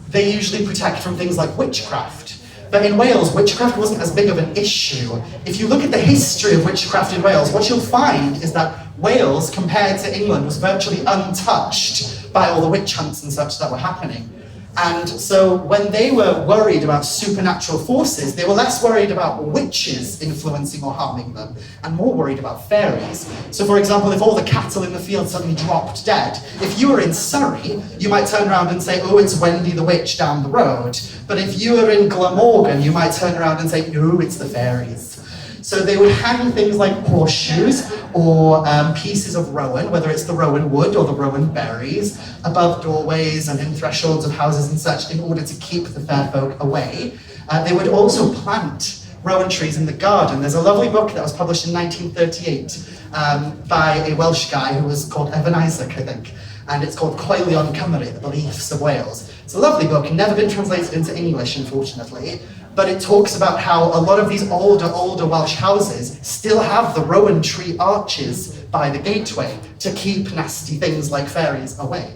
they usually protect from things like witchcraft. But in Wales, witchcraft wasn't as big of an issue. If you look at the history of witchcraft in Wales, what you'll find is that Wales, compared to England, was virtually untouched by all the witch hunts and such that were happening. And so when they were worried about supernatural forces, they were less worried about witches influencing or harming them, and more worried about fairies. So for example, if all the cattle in the field suddenly dropped dead, if you were in Surrey, you might turn around and say, oh, it's Wendy the witch down the road. But if you were in Glamorgan, you might turn around and say, no, it's the fairies. So they would hang things like horseshoes or pieces of rowan, whether it's the rowan wood or the rowan berries, above doorways and in thresholds of houses and such, in order to keep the fair folk away. They would also plant rowan trees in the garden. There's a lovely book that was published in 1938 by a Welsh guy who was called Evan Isaac, I think. And it's called Coelion Cymru, The Beliefs of Wales. It's a lovely book, never been translated into English, unfortunately. But it talks about how a lot of these older Welsh houses still have the rowan tree arches by the gateway to keep nasty things like fairies away.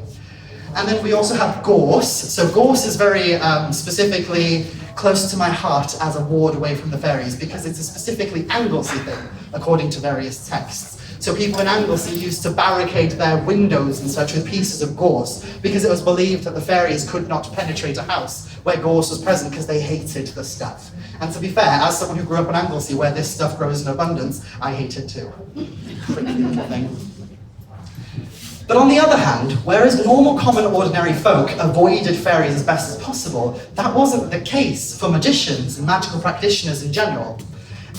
And then we also have gorse. So gorse is very specifically close to my heart as a ward away from the fairies, because it's a specifically Anglesey thing, according to various texts. So people in Anglesey used to barricade their windows and such with pieces of gorse, because it was believed that the fairies could not penetrate a house where gorse was present because they hated the stuff. And to be fair, as someone who grew up in Anglesey where this stuff grows in abundance, I hate it too. Prickly little thing. But on the other hand, whereas normal, common, ordinary folk avoided fairies as best as possible, that wasn't the case for magicians and magical practitioners in general.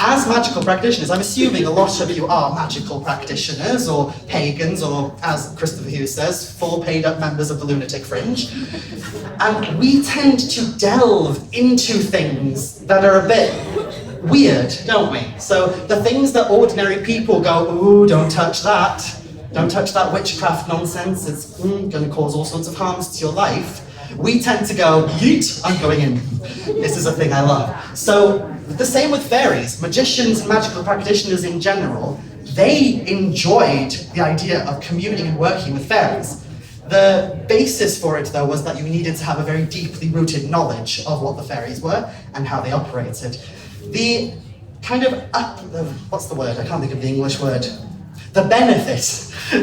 As magical practitioners, I'm assuming a lot of you are magical practitioners, or pagans, or, as Christopher Hughes says, full paid-up members of the lunatic fringe. And we tend to delve into things that are a bit weird, don't we? So the things that ordinary people go, ooh, don't touch that. Don't touch that witchcraft nonsense, it's going to cause all sorts of harms to your life. We tend to go, yeet, I'm going in. This is a thing I love. So the same with fairies. Magicians and magical practitioners in general, they enjoyed the idea of communing and working with fairies. The basis for it, though, was that you needed to have a very deeply rooted knowledge of what the fairies were and how they operated. The kind of, what's the word? I can't think of the English word. The benefit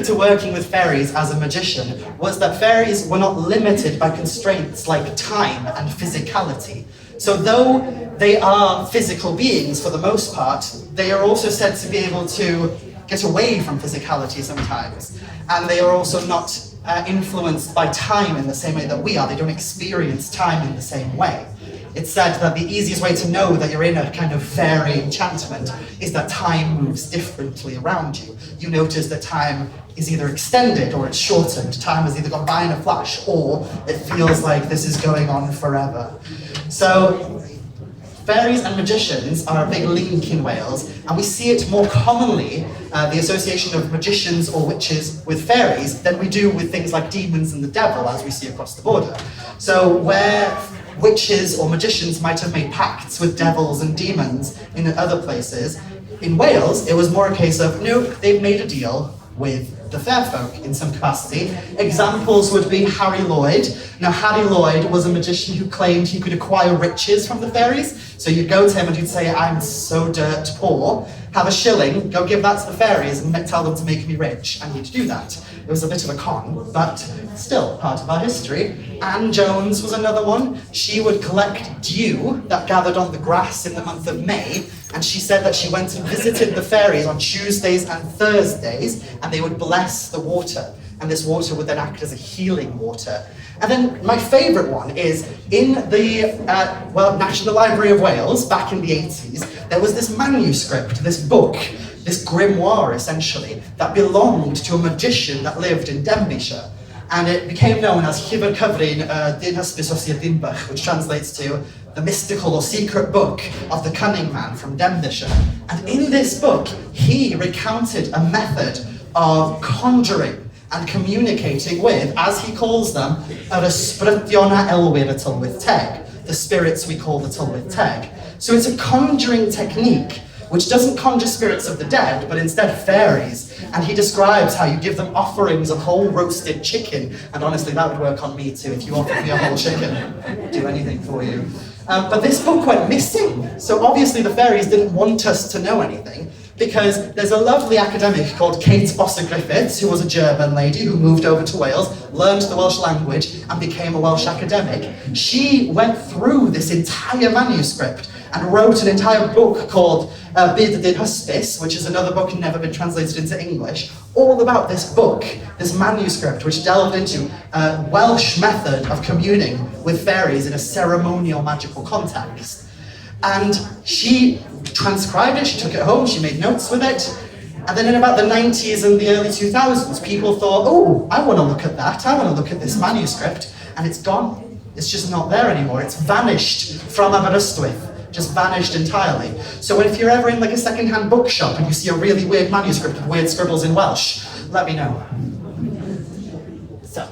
to working with fairies as a magician was that fairies were not limited by constraints like time and physicality. So though they are physical beings for the most part, they are also said to be able to get away from physicality sometimes. And they are also not influenced by time in the same way that we are. They don't experience time in the same way. It's said that the easiest way to know that you're in a kind of fairy enchantment is that time moves differently around you. You notice that time is either extended or it's shortened. Time has either gone by in a flash or it feels like this is going on forever. So fairies and magicians are a big link in Wales, and we see it more commonly, the association of magicians or witches with fairies, than we do with things like demons and the devil, as we see across the border. So where witches or magicians might have made pacts with devils and demons in other places, in Wales, it was more a case of, nope, they've made a deal with the fair folk in some capacity. Examples would be Harry Lloyd. Now, Harry Lloyd was a magician who claimed he could acquire riches from the fairies. So you'd go to him and you'd say, I'm so dirt poor, have a shilling, go give that to the fairies and tell them to make me rich, and he'd do that. It was a bit of a con, but still part of our history. Anne Jones was another one. She would collect dew that gathered on the grass in the month of May, and she said that she went and visited the fairies on Tuesdays and Thursdays, and they would bless the water, and this water would then act as a healing water. And then my favourite one is in the National Library of Wales, back in the 80s, there was this manuscript, this book, this grimoire essentially, that belonged to a magician that lived in Denbighshire. And it became known as Llyfr Cyfrin Dyn Hysbys o Sir Dinbych, which translates to the mystical or secret book of the cunning man from Denbighshire. And in this book, he recounted a method of conjuring and communicating with, as he calls them, yr ysbrydion a elwir y Tylwyth Teg, the spirits we call the Tylwyth Teg. So it's a conjuring technique which doesn't conjure spirits of the dead, but instead fairies. And he describes how you give them offerings of whole roasted chicken, and honestly that would work on me too. If you offered me a whole chicken, I'd do anything for you. But this book went missing, so obviously the fairies didn't want us to know anything, because there's a lovely academic called Kate Bosse-Griffiths, who was a German lady who moved over to Wales, learned the Welsh language, and became a Welsh academic. She went through this entire manuscript and wrote an entire book called Byd Dyn Hysbys, which is another book never been translated into English, all about this book, this manuscript, which delved into a Welsh method of communing with fairies in a ceremonial magical context. And she transcribed it, she took it home, she made notes with it, and then in about the 90s and the early 2000s, people thought, oh, I want to look at that, I want to look at this manuscript, and it's gone. It's just not there anymore. It's vanished from Aberystwyth. Just vanished entirely. So if you're ever in like a second-hand bookshop and you see a really weird manuscript with weird scribbles in Welsh, let me know. So,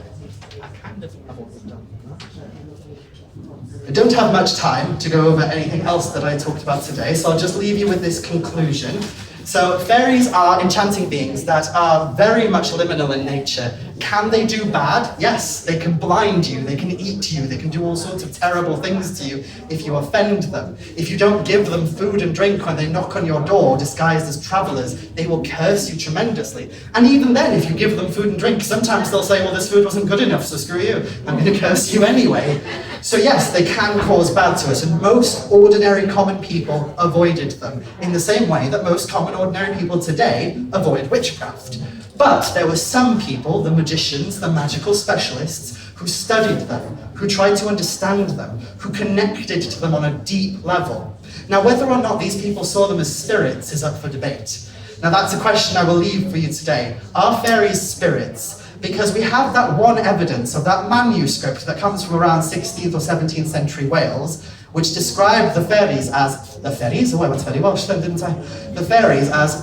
I don't have much time to go over anything else that I talked about today, so I'll just leave you with this conclusion. So fairies are enchanting beings that are very much liminal in nature. Can they do bad? Yes, they can blind you, they can eat you, they can do all sorts of terrible things to you if you offend them. If you don't give them food and drink when they knock on your door disguised as travellers, they will curse you tremendously. And even then, if you give them food and drink, sometimes they'll say, well, this food wasn't good enough, so screw you, I'm going to curse you anyway. So yes, they can cause bad to us, and most ordinary common people avoided them, in the same way that most common ordinary people today avoid witchcraft. But there were some people, the magicians, the magical specialists, who studied them, who tried to understand them, who connected to them on a deep level. Now, whether or not these people saw them as spirits is up for debate. Now, that's a question I will leave for you today. Are fairies spirits? Because we have that one evidence of that manuscript that comes from around 16th or 17th century Wales, which described the fairies as, the fairies as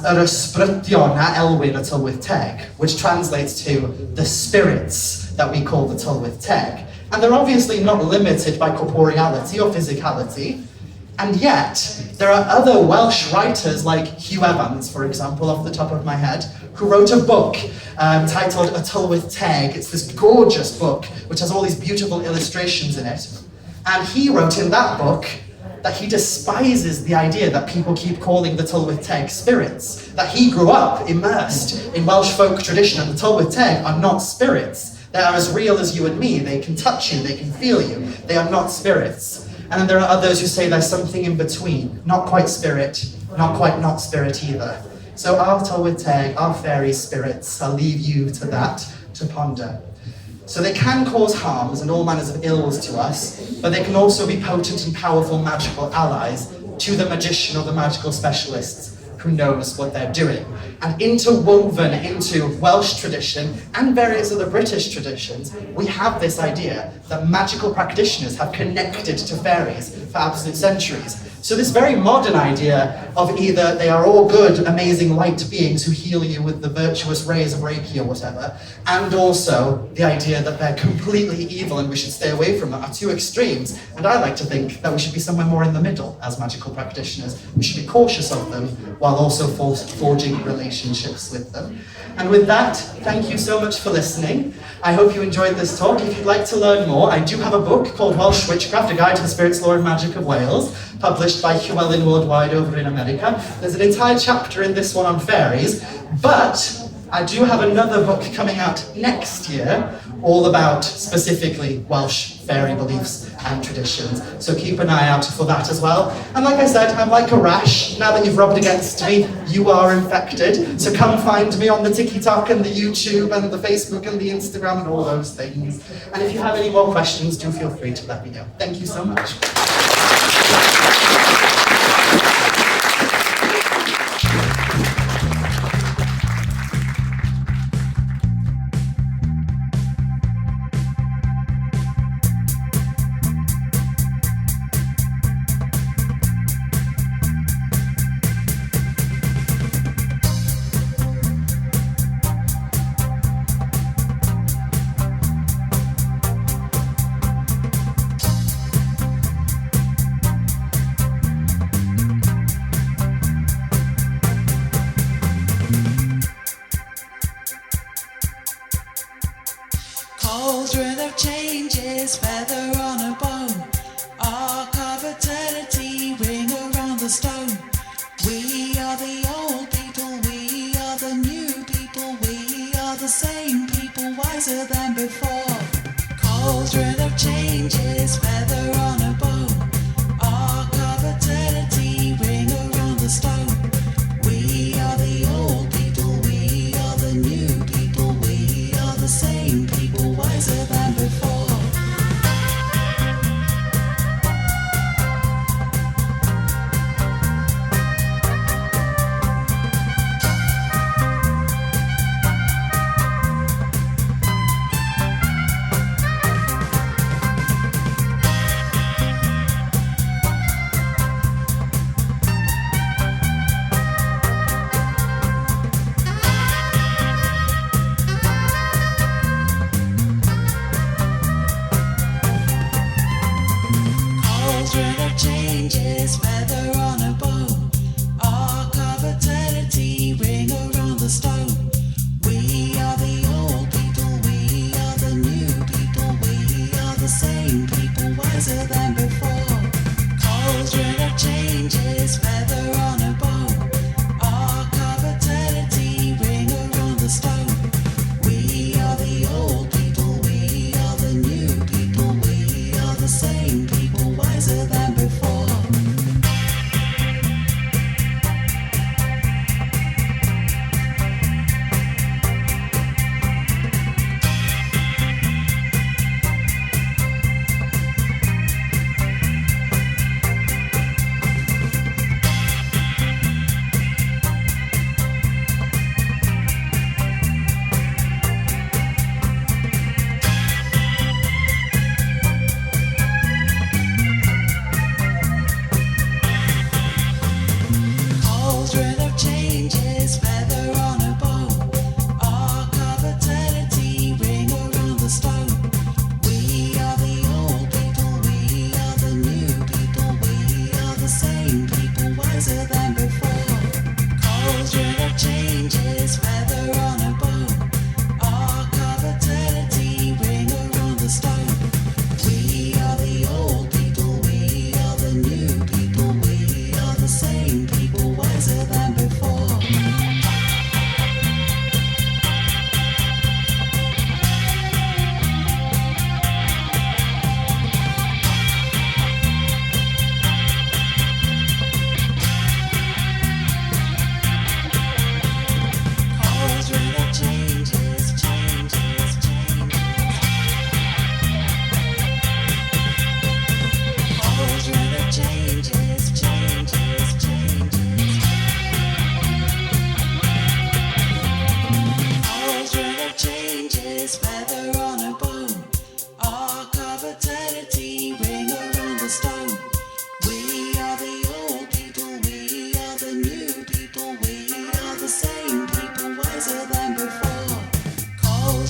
yr ysbrydion a elwir y Tylwyth Teg, which translates to the spirits that we call the Tylwyth Teg. And they're obviously not limited by corporeality or physicality. And yet, there are other Welsh writers like Hugh Evans, for example, off the top of my head, who wrote a book titled A Tylwyth Teg. It's this gorgeous book which has all these beautiful illustrations in it. And he wrote in that book that he despises the idea that people keep calling the Tylwyth Teg spirits, that he grew up immersed in Welsh folk tradition, and the Tylwyth Teg are not spirits. They are as real as you and me. They can touch you, they can feel you. They are not spirits. And then there are others who say there's something in between, not quite spirit, not quite not spirit either. So are Tylwyth Teg, are fairy spirits? I'll leave you to that, to ponder. So they can cause harms and all manners of ills to us, but they can also be potent and powerful magical allies to the magician or the magical specialists who knows what they're doing. And interwoven into Welsh tradition and various other British traditions, we have this idea that magical practitioners have connected to fairies for absolute centuries. So this very modern idea of either they are all good, amazing light beings who heal you with the virtuous rays of Reiki or whatever, and also the idea that they're completely evil and we should stay away from them are two extremes. And I like to think that we should be somewhere more in the middle as magical practitioners. We should be cautious of them while also forging relationships with them. And with that, thank you so much for listening. I hope you enjoyed this talk. If you'd like to learn more, I do have a book called Welsh Witchcraft, A Guide to the Spirits, Lore and Magic of Wales, published by Llewellyn Worldwide over in America. There's an entire chapter in this one on fairies, but I do have another book coming out next year, all about specifically Welsh fairy beliefs and traditions. So keep an eye out for that as well. And like I said, I'm like a rash. Now that you've rubbed against me, you are infected. So come find me on the TikTok and the YouTube and the Facebook and the Instagram and all those things. And if you have any more questions, do feel free to let me know. Thank you so much. Cauldron of changes, feather on a bone, arc of eternity, ring around the stone. We are the old people, we are the new people, we are the same people, wiser than before. Cauldron of changes, feather on a bone, arc of eternity, ring around the stone. We are the old people, we are the new people, we are the same people, wiser than before.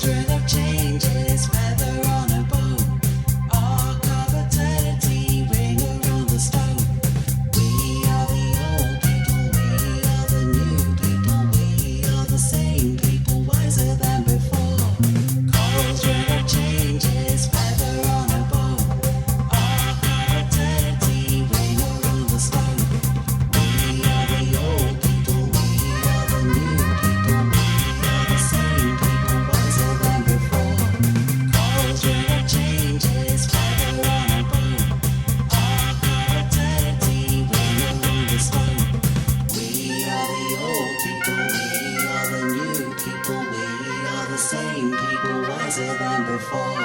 Cauldron of changes, feather on a bow. Arc of eternity, ring around the stone. We are the old people, we are the new people, we are the same people, wiser than before. Cauldron of changes, feather on a bow. Arc of eternity, ring around the stone. We are the old people, we are the new people, we are the same people, wiser than before. Cauldron of changes, feather on a bow. Arc of eternity, ring around the stone. We are the old people, we are the new people, we are the same people, wiser than before.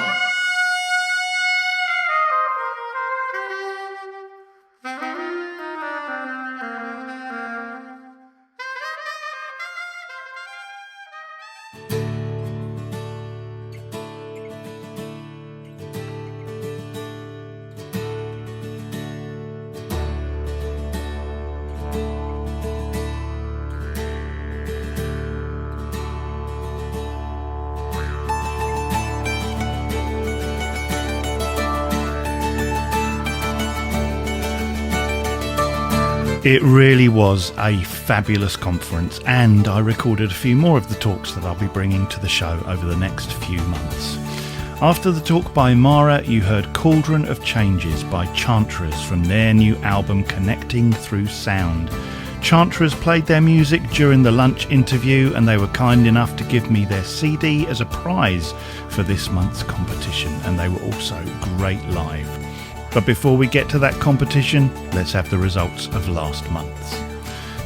It really was a fabulous conference, and I recorded a few more of the talks that I'll be bringing to the show over the next few months. After the talk by Mara, you heard Cauldron of Changes by Chantras from their new album Connecting Through Sound. Chantras played their music during the lunch interview, and they were kind enough to give me their CD as a prize for this month's competition, and they were also great live. But before we get to that competition, let's have the results of last month's.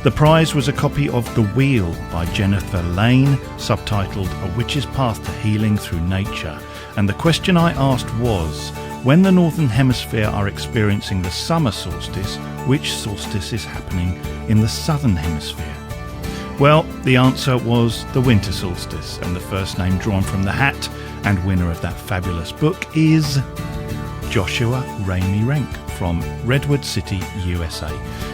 The prize was a copy of The Wheel by Jennifer Lane, subtitled A Witch's Path to Healing Through Nature. And the question I asked was, when the Northern Hemisphere are experiencing the summer solstice, which solstice is happening in the Southern Hemisphere? Well, the answer was the winter solstice, and the first name drawn from the hat and winner of that fabulous book is Joshua Ramey Renk from Redwood City, USA.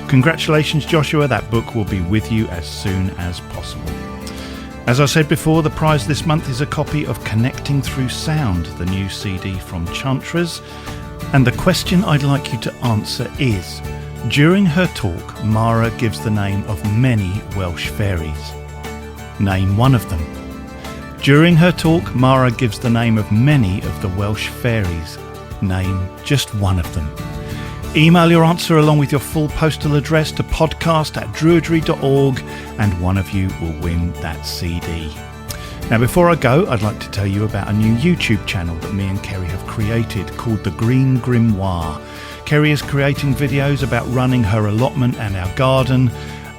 Congratulations, Joshua. That book will be with you as soon as possible. As I said before, the prize this month is a copy of Connecting Through Sound, the new CD from Chantras. And the question I'd like you to answer is, during her talk, Mara gives the name of many Welsh fairies. Name one of them. During her talk, Mara gives the name of many of the Welsh fairies. Name just one of them. Email your answer along with your full postal address to podcast@druidry.org, and one of you will win that CD. Now, before I go, I'd like to tell you about a new YouTube channel that me and Kerry have created called The Green Grimoire. Kerry is creating videos about running her allotment and our garden,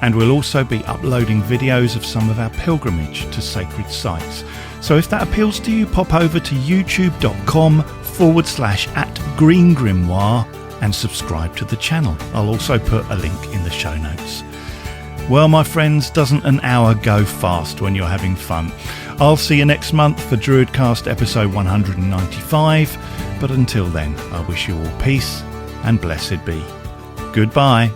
and we'll also be uploading videos of some of our pilgrimage to sacred sites. So if that appeals to you, pop over to youtube.com/@greengrimoire and subscribe to the channel. I'll also put a link in the show notes. Well, my friends, doesn't an hour go fast when you're having fun? I'll see you next month for DruidCast episode 195, but until then, I wish you all peace and blessed be. Goodbye.